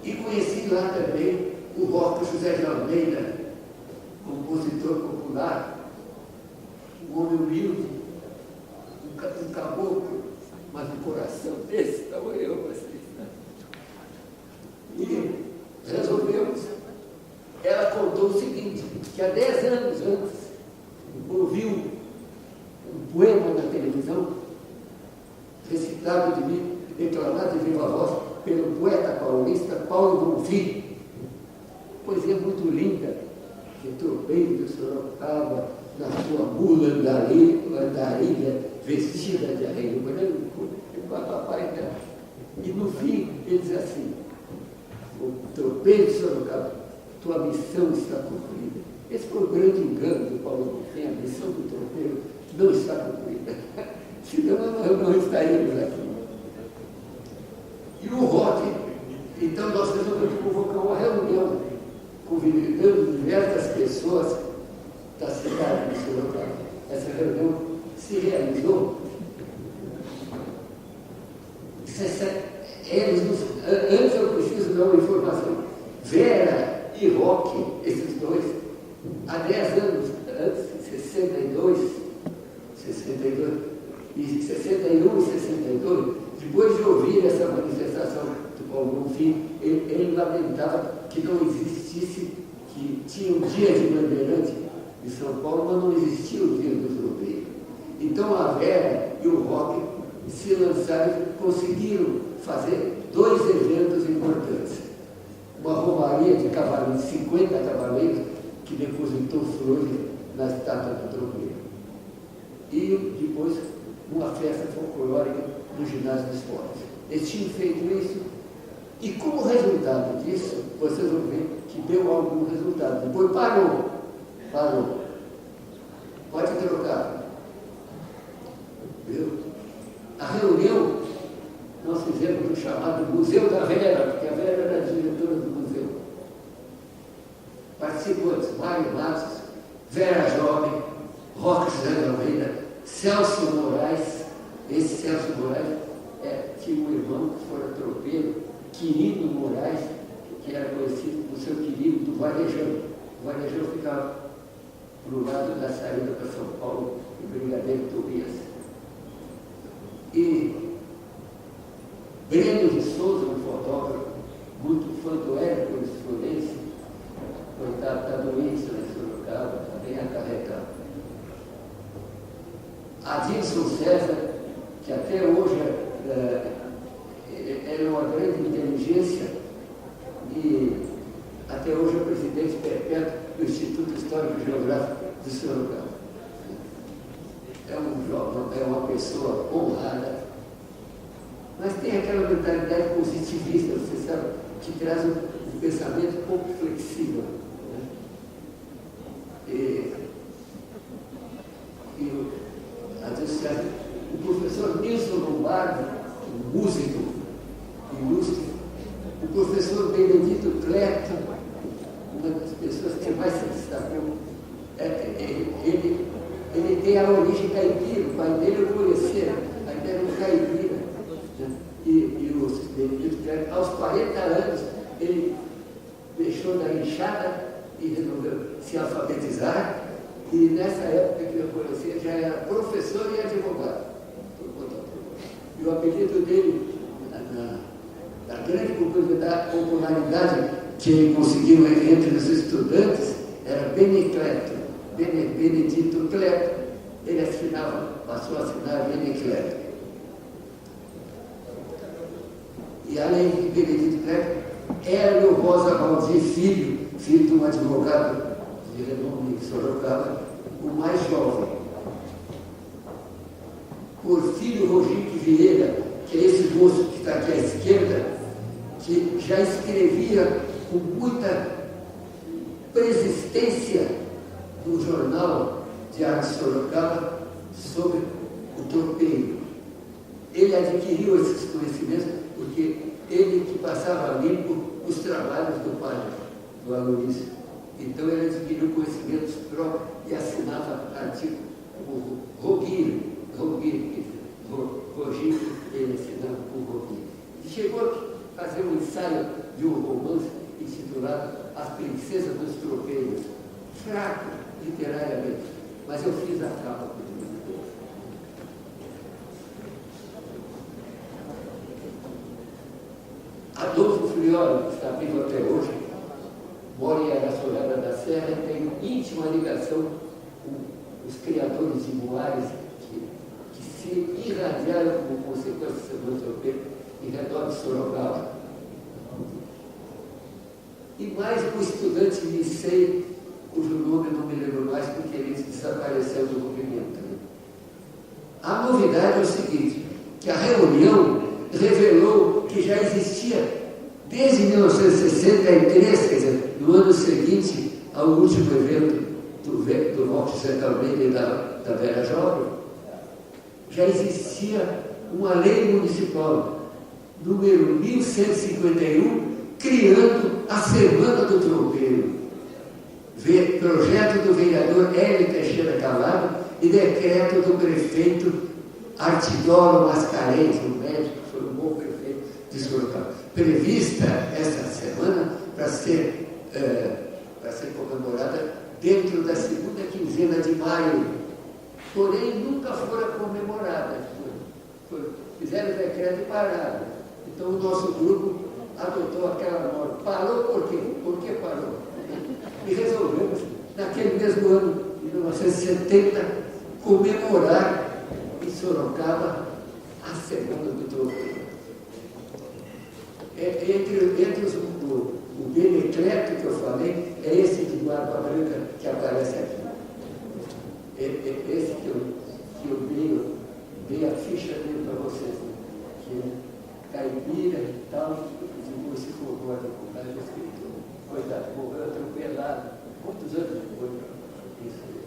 [SPEAKER 8] e conheci lá também o Roque José de Almeida, compositor popular, um homem humilde, um caboclo, mas um coração desse tamanho, vocês, né? E resolvemos. Ela contou o seguinte, que há 10 anos antes ouviu um poema na televisão canção, recitado de mim, declamado de viva voz pelo poeta paulista Paulo Bonfim. Poesia muito linda, que tropeiro de Sorocaba, na sua mula andarilha, vestida de arreio branco, e papai dela. E no fim, ele diz assim: o tropeiro de Sorocaba, tua missão está cumprida. Esse foi o grande engano do Paulo Bonfim, a missão do tropeiro não está cumprida. Senão não estaríamos aqui. E o rock, então nós resolvemos convocar uma reunião, convidando diversas pessoas da cidade de Sorocaba. Essa reunião se realizou. Antes eu preciso dar uma informação. Vera e Roque, esses dois, há 10 anos, antes, 61 e 62, depois de ouvir essa manifestação do Paulo Bonfim, ele lamentava que não existisse, que tinha um dia de bandeirante em São Paulo, mas não existia o dia do tropeiro. Então a Vera e o Roque se lançaram, conseguiram fazer 2 eventos importantes. Uma romaria de cavaleiros, 50 cavaleiros, que depositou flores na estátua do tropeiro. E depois uma festa folclórica no ginásio de esportes. Eles tinham feito isso e, como resultado disso, vocês vão ver que deu algum resultado. Depois parou. Pode trocar. Viu? A reunião nós fizemos no chamado Museu da Vera, porque a Vera era a diretora do museu. Participantes: Mário Matos, Vera Jovem, Roque José de Almeida, Celso Moraes. Esse Celso Moraes tinha um irmão que fora tropeiro, Quirino Moraes, que era conhecido por seu Quirino do Varejão. O Varejão ficava para o lado da saída para São Paulo, o Brigadeiro Tobias. E Breno de Souza, um fotógrafo, muito fã do Érico de Florencio, coitado, está doente lá em Sorocaba, está bem acarretado. Adilson César, que até hoje era uma grande inteligência e até hoje é presidente perpétuo do Instituto Histórico e Geográfico de Sorocaba. É uma pessoa honrada, mas tem aquela mentalidade positivista, você sabe, que traz um pensamento pouco flexível. Né? O professor Nilson Lombardi, um músico ilustre, o professor Benedito Cleto, uma das pessoas que mais se destacou, ele tem a origem caipira, o pai dele eu conhecia, o pai dele era um caipira, né? E o Benedito Cleto, aos 40 anos, ele deixou da enxada e resolveu se alfabetizar. E nessa época que eu conhecia, já era professor e advogado. E o apelido dele, na grande popularidade que ele conseguiu entre os estudantes, era Benecleto, Benedito Cleto. Ele passou a assinar Benecleto. E além de Benedito Cleto, Hélio Rosa Valdir Filho de um advogado de renome em Sorocaba, o mais jovem. Porfírio Rogique Vieira, que é esse moço que está aqui à esquerda, que já escrevia com muita persistência no jornal Diário de Sorocaba sobre o tropeiro. Ele adquiriu esses conhecimentos porque ele que passava limpo os trabalhos do pai, do Aloysio. Então ele adquiriu conhecimentos próprios e assinava artigos como Rogique, ele assinava com Rogique. E chegou a fazer um ensaio de um romance intitulado As Princesas dos Tropeiros, fraco literariamente, mas eu fiz a capa com ele. Adolfo Frioli, que está vivo até hoje, mora em Araçoiaba da Serra e tem íntima ligação com os criadores de Moares que se vieram como consequência do Semana Tropeiro em redor de Sorocaba. E mais um estudante de liceu, cujo nome não me lembro mais porque ele desapareceu do movimento. A novidade é o seguinte, que a reunião revelou que já existia desde 1963, quer dizer, no ano seguinte ao último evento do Rock Santa Almeida e da Vera Jovem, já existia uma lei municipal, número 1151, criando a Semana do Tropeiro. Projeto do vereador Hélio Teixeira Calado e decreto do prefeito Artidoro Mascarenhas, um médico, foi um bom prefeito de Sorocaba. Prevista essa semana para ser comemorada dentro da segunda quinzena de maio, porém nunca fora comemorada. Fizeram o decreto e pararam. Então o nosso grupo adotou aquela norma. Parou por quê? Por que parou? E resolvemos, naquele mesmo ano, de 1970, comemorar em Sorocaba a Semana do Tropeiro. Entre o Benecleto que eu falei, é esse de Barba Branca que aparece aqui. Esse que eu dei a ficha dele para vocês, né? Que é caipira e tal, depois se formou a faculdade de escritor. Coitado, morreu atropelado, muitos anos depois. Isso aí.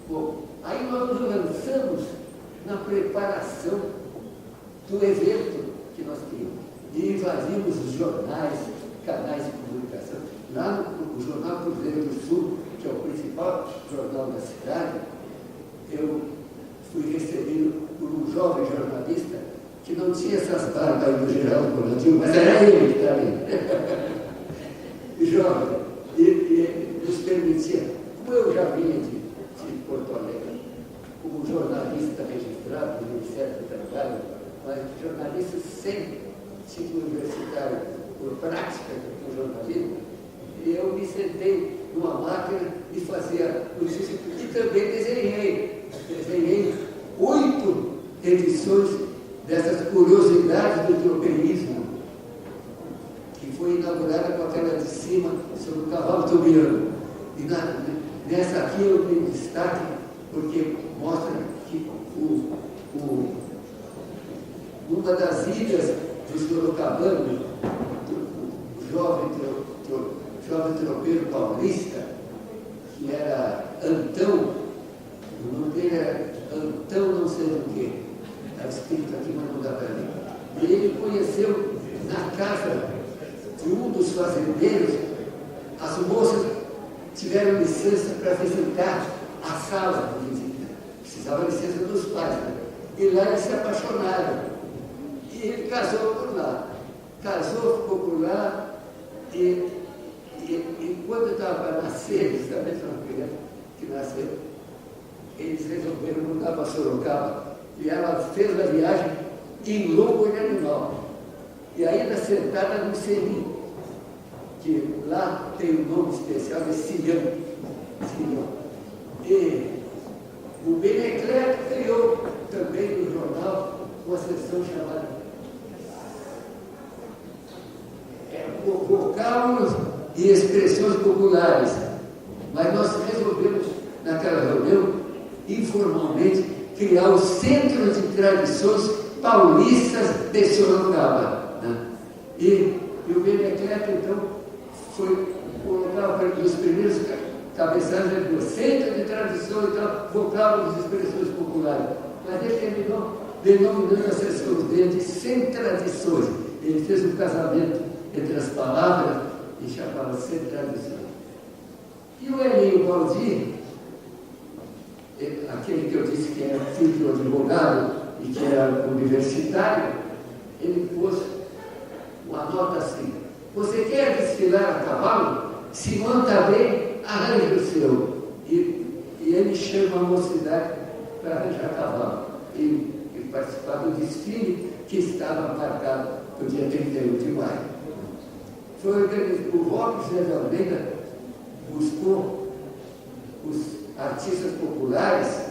[SPEAKER 8] Bom, aí nós nos lançamos na preparação do evento que nós tínhamos. E invadimos os jornais, canais de comunicação. Lá no Jornal Cruzeiro do Sul, que é o principal jornal da cidade, eu fui recebido por um jovem jornalista que não tinha essas barbas aí do Geraldo Colantino, mas era ele que estava ali. Jovem, e nos permitia, como eu já vinha de Porto Alegre, como jornalista registrado no Ministério do Trabalho, mas jornalista sem título universitário, por prática do jornalismo, e eu me sentei numa máquina e fazia notícia, e também desenhei 8 edições dessas curiosidades do tropeirismo, que foi inaugurada com aquela de cima sobre o cavalo tobiano. E nessa aqui eu dei destaque porque mostra que uma das ilhas dos sorocabanos, o jovem tropeiro paulista, que era Antão, o nome dele era Antão não sei do que, está escrito aqui, mas não dá para ler. E ele conheceu na casa de um dos fazendeiros, as moças tiveram licença para visitar a sala de visita. Precisava licença dos pais, né? E lá eles se apaixonaram. E ele casou por lá. Casou, ficou por lá, e quando estava para nascer, eles também são uma criança que nasceu, eles resolveram mudar para Sorocaba. E ela fez a viagem em lombo de animal. E ainda sentada no seri, que lá tem um nome especial, é Silhão. E o Benecleto criou também no jornal uma seção chamada Vocábulos e Expressões Populares. Mas nós resolvemos, naquela reunião, informalmente, criar o Centro de Tradições Paulistas de Sorocaba. Né? E o Benecleto, então, foi colocar os primeiros cabeçalhos do Centro de Tradições e tal, Vocábulos e Expressões Populares. Mas ele terminou denominando a sessão dele de Sem Tradições. Ele fez um casamento entre as palavras e chamava Sem Tradições. E o Elinho Baldi, aquele que eu disse que era filho de um advogado e que era universitário, ele pôs uma nota assim: você quer desfilar a cavalo? Se monta bem, arranje o seu. E ele chama a mocidade para arranjar cavalo e participar do desfile que estava marcado para o dia 31 de maio. Foi organizado, o Roque José de Almeida buscou artistas populares,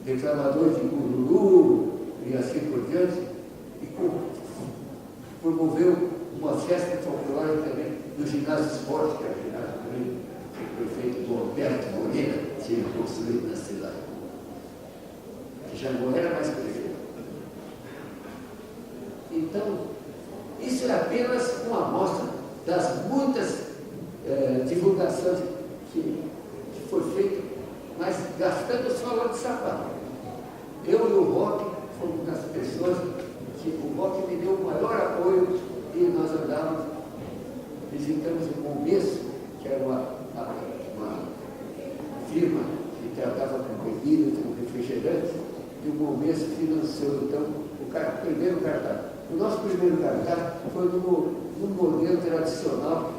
[SPEAKER 8] declamadores de Gururu e assim por diante, e promoveu uma festa folclórica também no ginásio esporte, que é o ginásio que o prefeito Roberto Moreira tinha construído na cidade, que já não era mais prefeito. Então, isso é apenas uma amostra das muitas divulgações que foi feito, mas gastando só lá de sapato. Eu e o Roque fomos das pessoas que o Roque me deu o maior apoio e nós andávamos, visitamos o Começo, que era uma firma que tratava com bebidas, com refrigerantes, e o Começo financiou então o primeiro cartaz. O nosso primeiro cartaz foi no modelo tradicional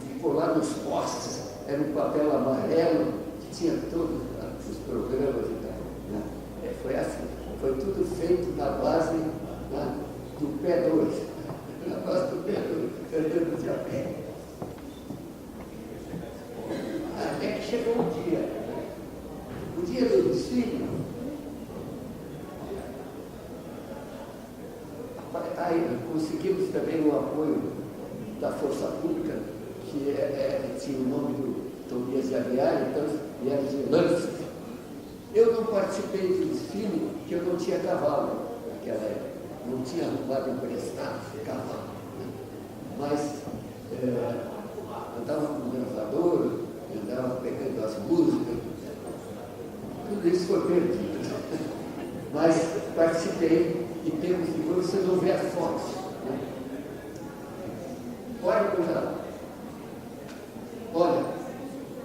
[SPEAKER 8] de colar nos postes. Era um papel amarelo que tinha todos os programas e tal. Né? Foi assim, foi tudo feito na base do pé 2. Na base do pé 2, andando de a pé. Até que chegou o dia do desfile. Aí conseguimos também o apoio da Força Pública, que tinha o nome do Tobias de Aguiar, então, e era de Lances. Eu não participei do desfile, porque eu não tinha cavalo naquela época, não tinha arrumado emprestado cavalo. Né? Mas andava com o gravador, andava pegando as músicas, tudo isso foi perdido. Mas participei. E temos, depois vocês vão ver as fotos. Né? Olha,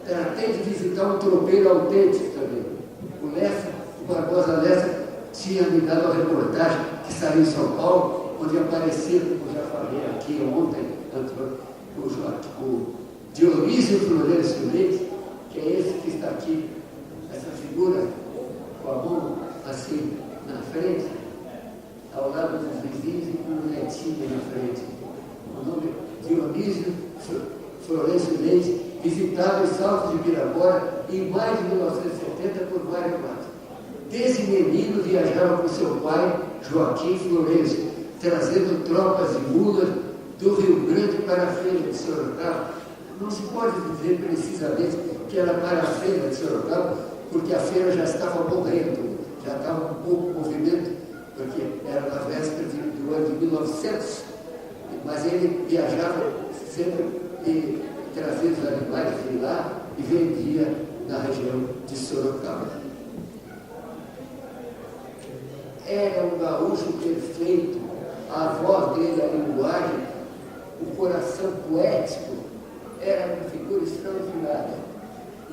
[SPEAKER 8] tratei de visitar um tropeiro autêntico também. O Barbosa Lessa tinha me dado a reportagem que saiu em São Paulo, onde apareceu, como já falei aqui ontem, o Dionísio Florencio Leite, que é esse que está aqui, essa figura com a mão assim na frente, ao lado dos vizinhos e com um netinho na frente. O nome Dionísio Florencio Leite visitava os Saltos de Pirapora em maio de 1970 por Mário Matos. Desde menino viajava com seu pai, Joaquim Florencio, trazendo tropas e mulas do Rio Grande para a feira de Sorocaba. Não se pode dizer precisamente que era para a feira de Sorocaba, porque a feira já estava morrendo, já estava um pouco movimento, porque era na véspera do ano de 1900, mas ele viajava sempre e trazia os animais de lá e vendia na região de Sorocaba. Era um gaúcho perfeito, a voz dele, a linguagem, o coração poético, era uma figura extraordinária.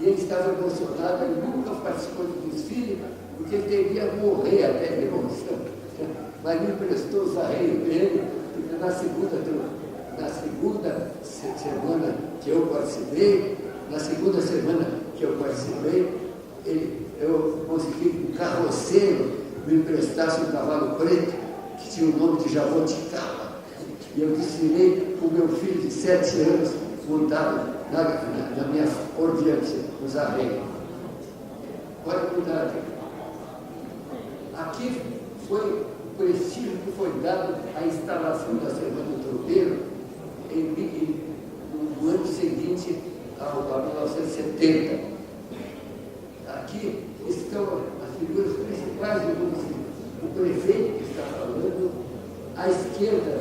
[SPEAKER 8] E ele estava emocionado, ele nunca participou do desfile, porque ele devia morrer até de emoção. Mas me emprestou os arreios dele, porque na segunda semana que eu participei, eu consegui que um carroceiro me emprestasse um cavalo preto, que tinha o nome de Jaboticaba. E eu desfilei com meu filho de 7 anos, montado na minha ordiante, nos arreios. Pode mudar aqui. Aqui foi o prestígio que foi dado à instalação da Semana do Tropeiro no ano seguinte a 1970. Aqui estão as figuras principais do município. O prefeito que está falando, à esquerda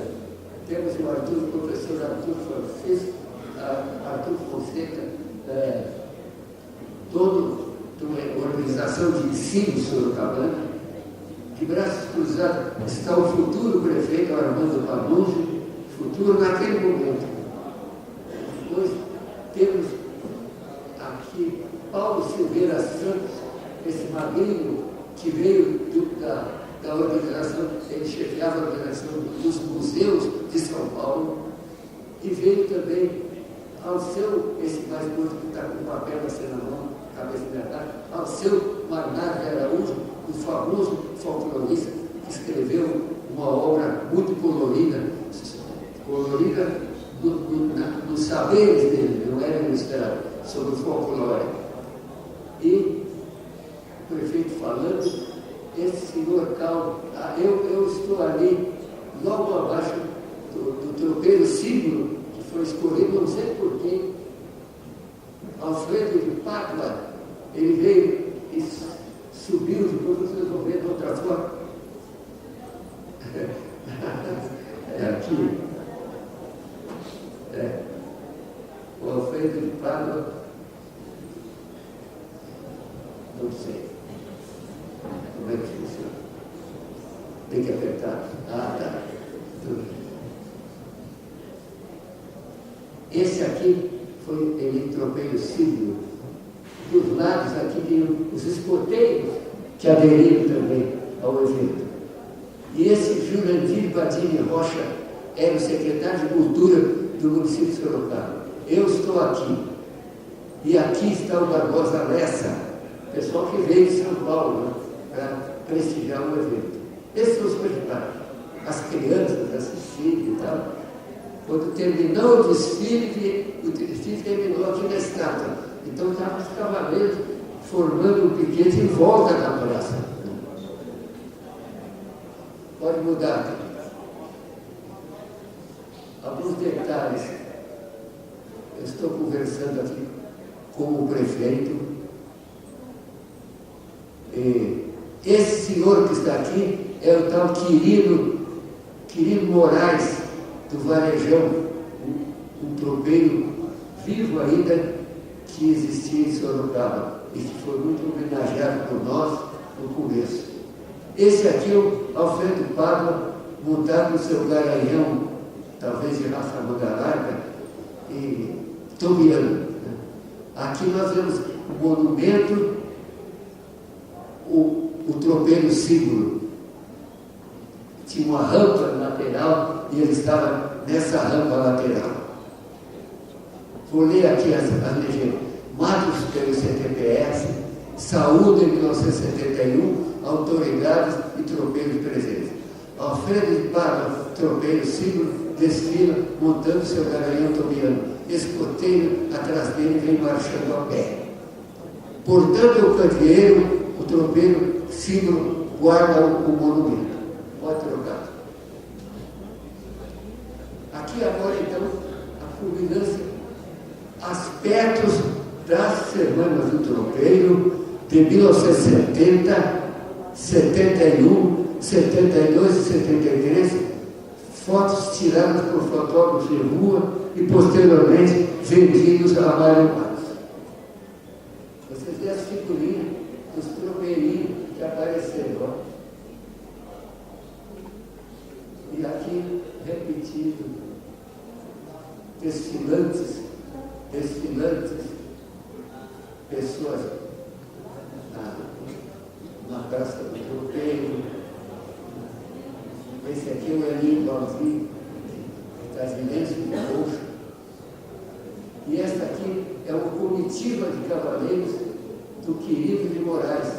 [SPEAKER 8] temos o professor Arthur Fonseca, dono de uma organização de ensino sorocabana. De braços cruzados está o futuro prefeito Armando Panunzi, futuro naquele momento. Depois temos aqui Paulo Silveira Santos, esse magrinho que veio da organização, ele chefiava a organização dos museus de São Paulo, e veio também ao seu, esse mais gordo que está com o papel assim na mão, cabeça verdade, ao seu Bernardo de Araújo, o famoso folclorista, que escreveu uma obra muito colorida nos saberes dele, não era ilustrado, sobre o folclore. E o prefeito falando, esse senhor Calvo, eu estou ali, logo abaixo do tropeiro símbolo, que foi escolhido, não sei por quem, Alfredo de Pádua, ele veio e subiu, depois vocês vão ver de outra forma. É aqui. O Alfredo de Pádua, não sei. Como é que funciona? Tem que apertar. Ah, tá. Esse aqui foi ele tropeiro símbolo. Dos lados aqui tem os escoteiros que aderiram também ao evento. E esse Jurandir Badini Rocha era o secretário de Cultura do município de Sorocaba. Eu estou aqui. E aqui está o Barbosa Lessa, pessoal que veio de São Paulo, né, para prestigiar o evento. Esses são os principais. As crianças assistindo e tal. Quando terminou o desfile terminou aqui na estátua. Então estavam os cavaleiros formando um piquete em volta da praça. Pode mudar. Alguns detalhes. Eu estou conversando aqui com o prefeito. Esse senhor que está aqui é o tal Quirino Moraes, do Varejão, um tropeiro vivo ainda que existia em Sorocaba e que foi muito homenageado por nós no começo. Esse aqui é o Alfredo Pádua, montado no seu garanhão, talvez de raça manga larga, e tobiano. Aqui nós vemos o monumento, o tropeiro símbolo. Tinha uma rampa lateral e ele estava nessa rampa lateral. Vou ler aqui as legendas. Matos pelo CTPS, saúde em 1971, autoridades e tropeiros presentes. Alfredo de Pádua, tropeiro símbolo, desfila montando seu garanhão tobiano. Escoteiro atrás dele vem marchando a pé. Portando o candeeiro, o tropeiro símbolo guarda o monumento. Pode trocar. Aqui agora então a culminância, aspectos das semanas do tropeiro de 1970, 71, 72 e 73, fotos tiradas por fotógrafos de rua e posteriormente vendidos a Mário Matos. Vocês veem as figurinhas dos tropeirinhos que apareceram, ó. E aqui repetido, desfilantes, pessoas na praça do tropeiro. Esse aqui é o Elinho Balzinho, que está de lenço de roxo. E esta aqui é uma comitiva de cavaleiros do Quirino de Moraes,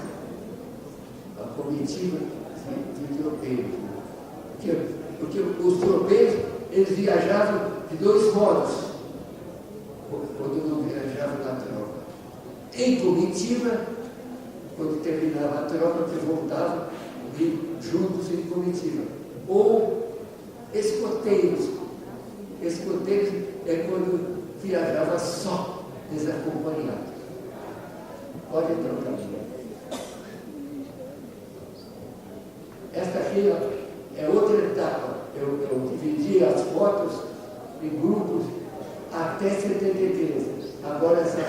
[SPEAKER 8] a comitiva de tropeiros. Porque os tropeiros, eles viajavam de dois modos, quando não viajavam na tropa. Em comitiva, quando terminava a tropa, que voltavam juntos em comitiva. Ou escoteiros. Escoteiros é quando viajava só, desacompanhado. Pode trocar. Esta aqui é outra etapa. Eu dividi as fotos em grupos até 73. Agora essas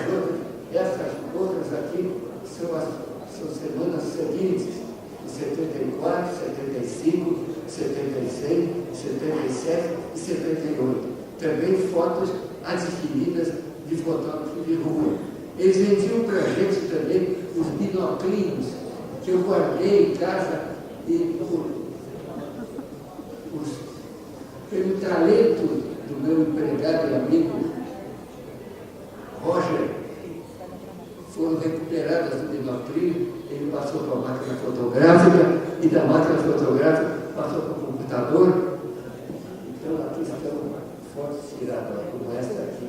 [SPEAKER 8] outras aqui são semanas seguintes, de 74, 75, 76, 77 e 78. Também fotos adquiridas de fotógrafos de rua. Eles vendiam para a gente também os binoclinhos que eu guardei em casa e pelo talento do meu empregado e amigo Roger, foram recuperadas do binoclinho, ele passou para a máquina fotográfica e da máquina fotográfica passou para o computador. Então aqui estão fotos tiradas, como esta aqui,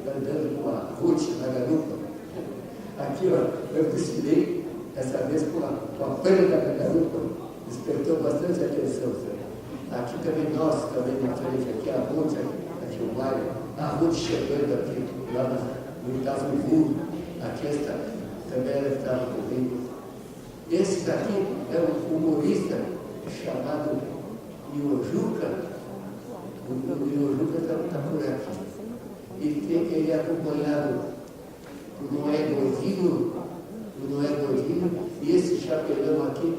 [SPEAKER 8] andando com a Ruth na garupa. Aqui, ó, eu desfilei essa vez com a pele da garupa, despertou bastante atenção. Sabe? Aqui também nós, também na frente, aqui a Ruth, aqui o Mário, a Ruth chegando aqui, lá no Itavuvu, aqui esta, também ela estava comigo. Esse daqui é um humorista chamado Iojuca. O Iojuca está por aqui. Ele é acompanhado por Noé Gordinho, e esse chapelão aqui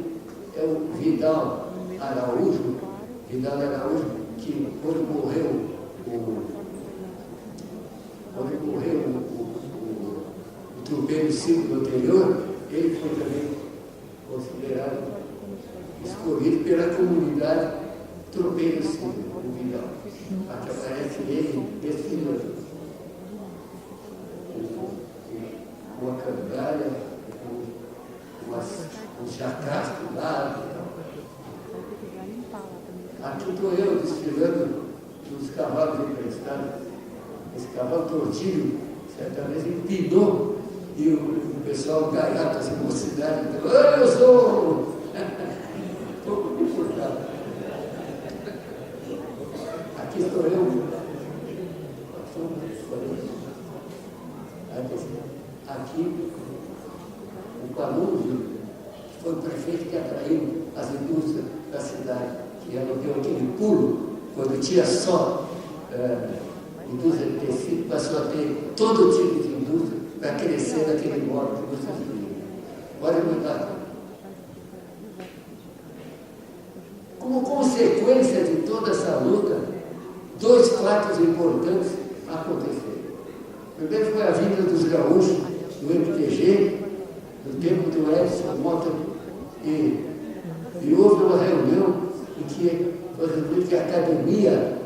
[SPEAKER 8] é o Vidal Araújo, que quando morreu o tropeiro ciclo anterior, ele foi também considerado, escolhido pela comunidade tropeiro ciclo, o Vidal. Aqui aparece ele, esse uma cangalha, um chacás do lado. Aqui estou eu desfilando nos cavalos emprestados. Esse cavalo tortilho, certa vez empinou e o pessoal gaiato, essa mocidade, eu sou! Pouco me importava. Aqui estou eu. Aqui, o Panúzio, que foi o prefeito que atraiu as indústrias da cidade, que ela deu aquele pulo, quando tinha só indústria de tecido, passou a ter todo tipo de indústria para crescer naquele modo que vocês viram. Olha o cuidado. Como consequência de toda essa luta, dois fatos importantes aconteceram. Primeiro foi a vinda dos gaúchos do MTG, no tempo do Edson Mota, e houve uma reunião em que foi resolvido que a academia,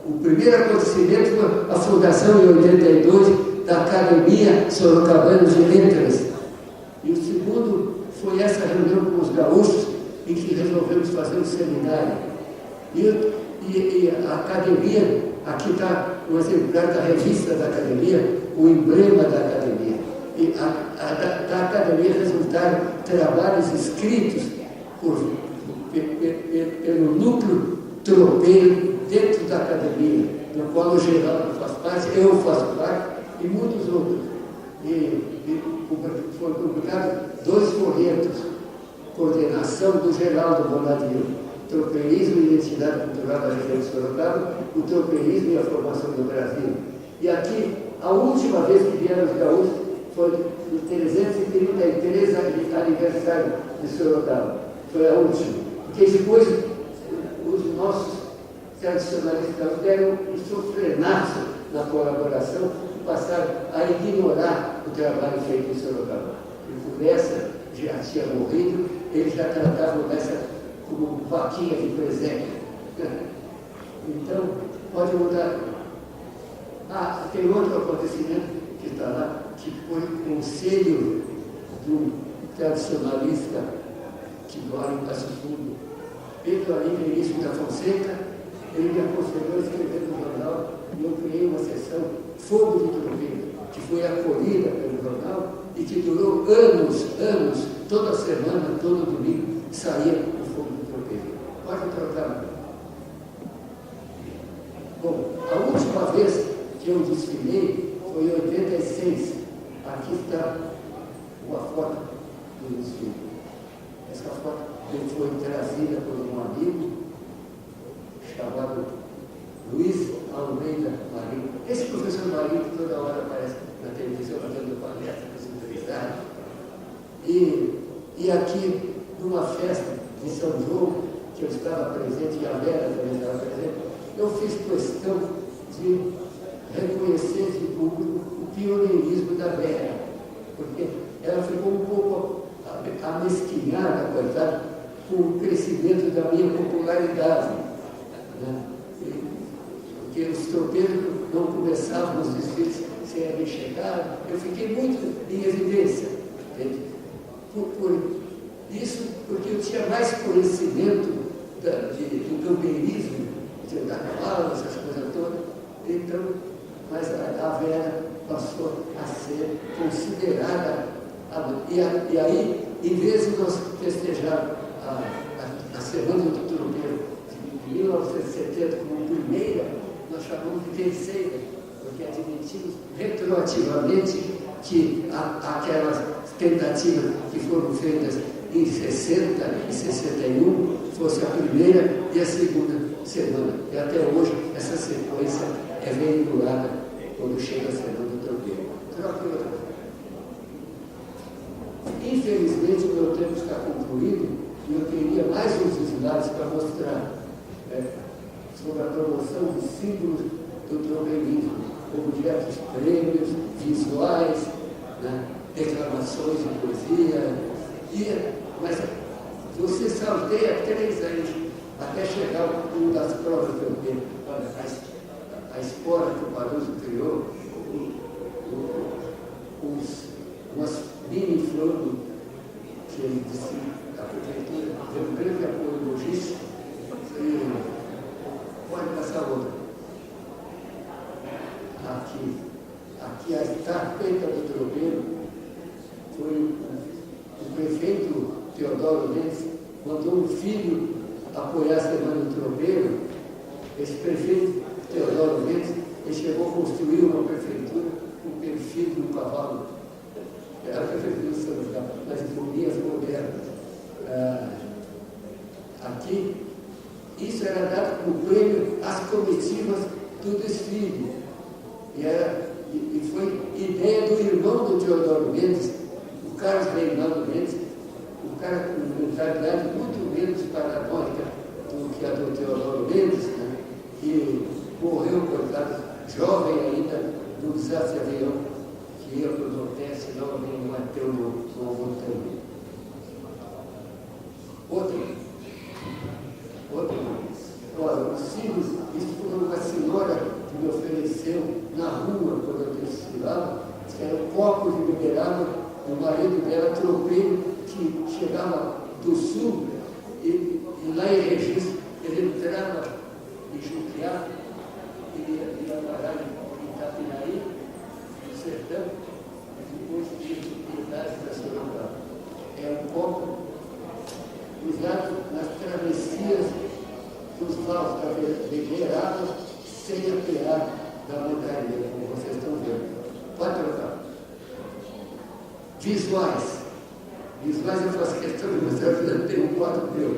[SPEAKER 8] o primeiro acontecimento foi a fundação em 82 da Academia Sorocabana de Letras. E o segundo foi essa reunião com os gaúchos, em que resolvemos fazer um seminário. E a academia, aqui está um exemplar da revista da academia, o emblema da academia. E da academia resultaram trabalhos escritos pelo núcleo tropeiro dentro da academia, no qual o Geraldo faz parte, eu faço parte, e muitos outros. Foram publicados 2 folhetos, coordenação do Geraldo Bonadio, Tropeirismo e Identidade Cultural da região de Sorocaba, o tropeirismo e a formação do Brasil. E aqui, a última vez que vieram os gaúchos foi no 333 aniversário de Sorocaba. Foi a última. Porque depois os nossos tradicionalistas deram um sofrenaço na colaboração e passaram a ignorar o trabalho feito em Sorocaba. E por essa já tinha morrido, eles já tratavam dessa como vaquinha de presente. Então, pode mudar. Tem outro acontecimento que está lá, que foi o conselho do tradicionalista que mora em Passo Fundo, Pedro Anísio da Fonseca. Ele me aconselhou a escrever no jornal e eu criei uma sessão Fogo de Tropeiro, que foi acolhida pelo jornal e que durou anos, toda semana, todo domingo, saía o Fogo de Tropeiro. Pode trocar. Bom, a última vez que eu desfilei foi em 86. Aqui está uma foto do desfile. Essa foto foi trazida por um amigo chamado Luiz Almeida Marinho. Esse professor Marinho que toda hora aparece na televisão fazendo palestra, visibilidade. E aqui, numa festa de São João, que eu estava presente, e a Vera também estava presente, eu fiz questão de reconhecer de público o pioneirismo da Vera, porque ela ficou um pouco amesquinhada, coitada, com o crescimento da minha popularidade. Né? Porque os tropeiros não começavam os desfiles sem a minha chegada, eu fiquei muito em evidência. Por isso, porque eu tinha mais conhecimento do campeirismo, da cavalo, essas coisas todas, então, mas a Vera passou a ser considerada considerada. E aí, em vez de nós festejar a Semana do Tropeiro de 1970 como primeira, nós chamamos de terceira, porque admitimos retroativamente que aquelas tentativas que foram feitas em 60 e 61 fosse a primeira e a segunda semana. E até hoje essa sequência é veiculada quando chega a Semana do Tropeiro. Infelizmente o meu tempo está concluído e eu teria mais uns slides para mostrar sobre a promoção dos símbolos do tropeirismo, objetos, prêmios, visuais, né, declamações de poesia, mas você salteia 3 anos até chegar a uma das provas que eu tenho. Olha, a espora que o Paruso criou, umas mini flores que ele disse, a prefeitura deu um grande apoio logístico e pode passar outra. Aqui a estafeta do tropeiro foi o prefeito Teodoro Mendes mandou um filho apoiar a Semana do Tropeiro. Esse prefeito Teodoro Mendes, ele chegou a construir uma prefeitura com o perfil de um cavalo. Era a prefeitura de São João, mas com linhas modernas. Aqui, isso era dado como prêmio às comitivas do desfile. E foi ideia do irmão do Teodoro Mendes, o Carlos Reinaldo Mendes, um cara com mentalidade muito menos paranoica do que a do Teodoro Mendes, né? Que morreu, coitado, jovem ainda, no desastre de avião, que ia para o Nordeste e não bateu no Montanha. Olha, os filhos, isso foi uma senhora que me ofereceu na rua, quando eu desfilava, que era um copo de mineral, o marido dela, tropeiro, que chegava do sul, e lá em Registro, ele entrava em Juquiá, ele ia parar em Itapiraí, no sertão, e depois ia de idade para Sorocaba. É um copo usado nas travessias dos valos da Begueirada, sem apear da montaria, como vocês estão vendo. Pode trocar. Visuais eu faço questão de mostrar, eu tenho um quadro meu.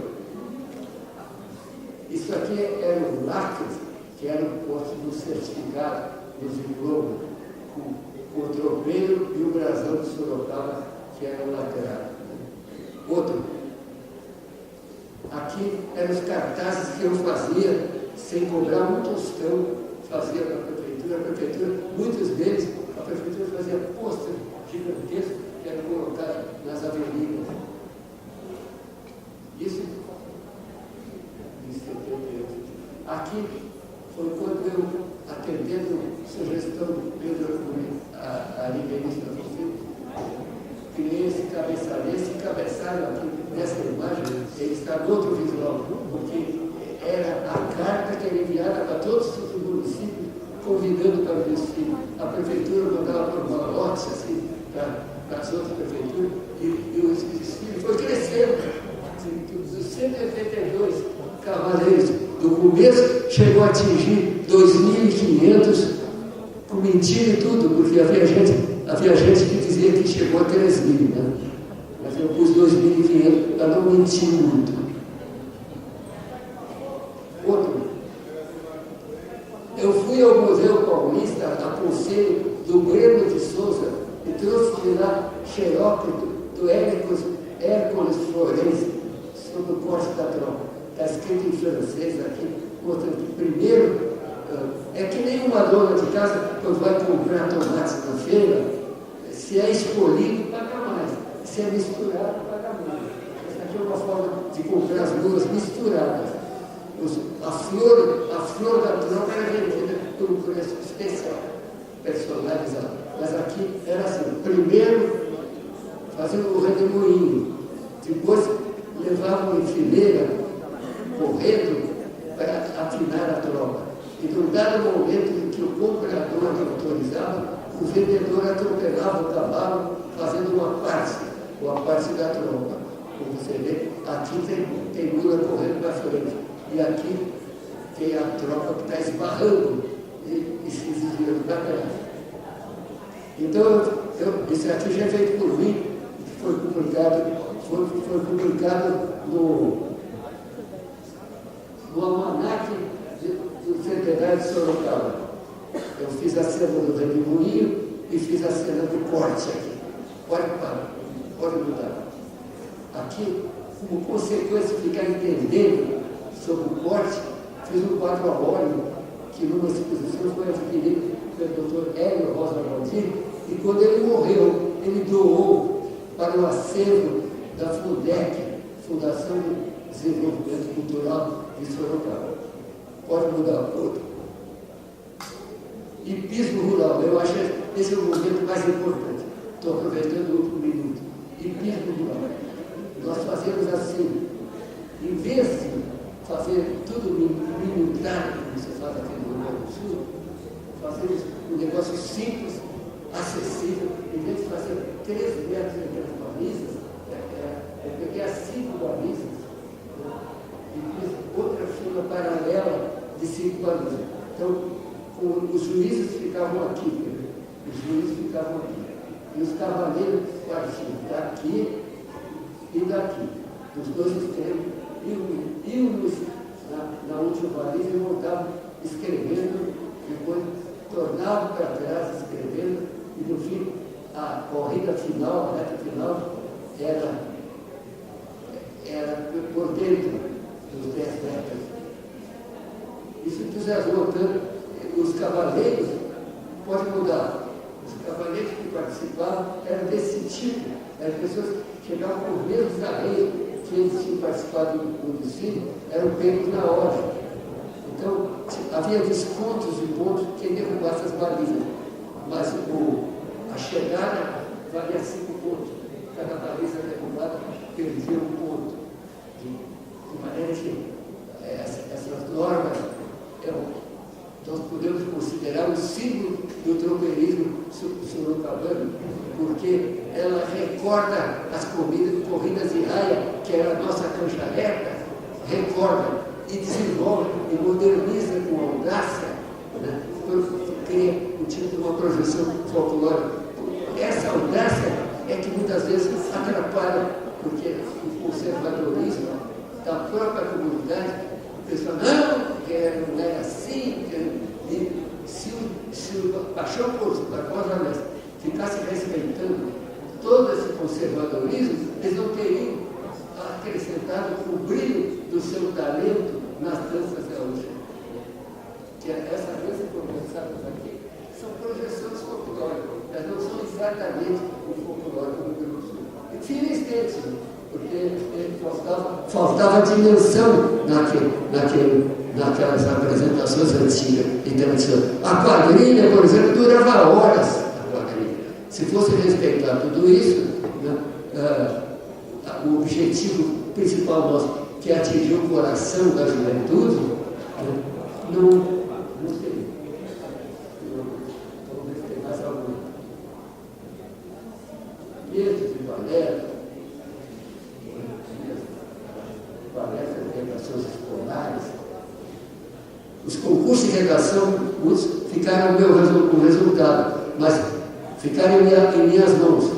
[SPEAKER 8] Isso aqui eram lacres que eram postos no certificado, no diploma, com o tropeiro e o brasão de Sorocaba, que era o lateral. Outro. Aqui eram os cartazes que eu fazia sem cobrar um tostão, fazia para a prefeitura, muitos deles, a prefeitura fazia pôster gigantesco que era colocado nas avenidas. Isso em 78. Aqui foi quando eu, atendendo sugestão do Pedro Aribenista do Filho, criei esse cabeçalho aqui nessa imagem, ele está no outro visual, porque era a carta que era enviada para todos os municípios, convidando para o desfile. A prefeitura mandava por malotes, assim, para as outras prefeituras, e o desfile foi crescendo. Dos 182 cavaleiros do começo, chegou a atingir 2.500, com mentira e tudo, porque havia gente que dizia que chegou a 3.000, né? Mas eu pus 2.500 para não mentir muito. Outro. Eu fui ao Museu Paulista, a conselho do Breno de Souza, e trouxe de lá xerope do Hércules Florenzi, sobre o corte da tropa. Está escrito em francês aqui, mostrando que primeiro, é que nem uma dona de casa, quando vai comprar tomates na feira, se é escolhido, paga mais. Se é misturado, paga mais. Essa aqui é uma forma de comprar as duas misturadas. A flor da tropa era vendida por um preço especial, personalizado. Mas aqui era assim, primeiro fazendo o redemoinho, depois levavam em fileira, correndo, para afinar a tropa. E num dado momento em que o comprador autorizava, o vendedor atropelava o cavalo fazendo uma parte da trompa. Como você vê, aqui tem mula correndo para frente, e aqui tem a tropa que está esbarrando e se desviando para trás. Então, isso aqui já é feito por mim, foi publicado no almanaque do Centenário de Sorocaba. Eu fiz a cena do redemoinho e fiz a cena do corte aqui. Pode mudar. Aqui, como consequência de ficar entendendo sobre o corte, fiz um quadro a óleo que numa exposição foi adquirido pelo Dr. Hélio Rosa Valdir, e quando ele morreu, ele doou para o acervo da FUDEC, Fundação de Desenvolvimento Cultural de Sorocaba. Pode mudar a cor. Hipismo rural, eu acho que esse é o momento mais importante. Estou aproveitando o último minuto. Hipismo rural. Nós fazemos assim, em vez de fazer tudo militar, como se faz aqui no Rio Grande do Sul, fazemos um negócio simples, acessível, em vez de fazer 3 metros entre as balizas, eu peguei as 5 balizas, né, e fiz outra fila paralela de 5 balizas. Então, os juízes ficavam aqui, e os cavaleiros partiam daqui e daqui, dos dois extremos, iam na última baliza e voltavam escrevendo, depois tornavam para trás escrevendo, e no fim, a corrida final, a reta final, era por dentro dos 10 metros. E se puser voltando, os cavaleiros, pode mudar. Os cavaleiros que participavam eram desse tipo, eram pessoas que chegavam com os mesmos arreios que eles tinham participado do desfile, eram pegos na hora. Então, havia descontos de pontos quem derrubasse as balizas, mas a chegada valia 5 pontos. Cada baliza derrubada perdia 1 ponto. De maneira que essas normas nós podemos considerar o símbolo do tropeirismo sorocabano, porque ela recorda as corridas de raia, que era a nossa cancha reta, recorda e desenvolve e moderniza com audácia, né, cria um tipo de uma projeção folclórica. Essa audácia é que muitas vezes atrapalha, porque o conservadorismo da própria comunidade, o pessoal, não é assim, e se o Paixão Barbosa Mestre ficasse respeitando todo esse conservadorismo, eles não teriam acrescentado o brilho do seu talento nas danças gaúchas. Que essas danças conversadas aqui são projeções folclóricas, elas não são exatamente o folclore do Rio Grande do Sul. Infelizmente, porque faltava dimensão naquelas apresentações antigas e tradicionais. A quadrilha, por exemplo, durava horas. Se fosse respeitar tudo isso, né, o objetivo principal nosso, que é atingir o coração da juventude, né, não sei. Vamos ver se tem mais algum. Mesmo de palestras de redações escolares, os concursos de redação, ficaram o resultado, mas ficaram em minhas mãos.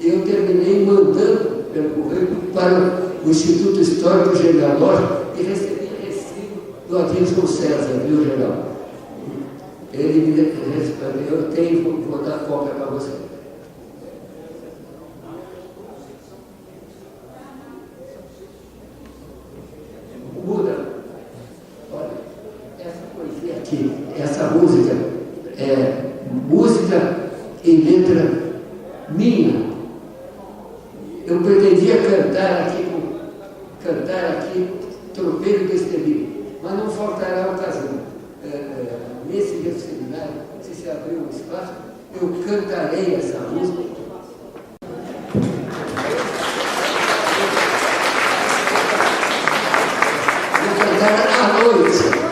[SPEAKER 8] Eu terminei mandando pelo correio para o Instituto Histórico Genealógico e recebi recibo do Adilson César, viu, geral? Ele me respondeu, eu tenho, vou dar cópia para você. Muda. Olha, essa poesia aqui, essa música é música em letra minha. Eu pretendia cantar aqui Tropeiro Destemido, mas não faltará ocasião. Nesse meu seminário, se abrir um espaço, eu cantarei essa música. Vou cantar à noite.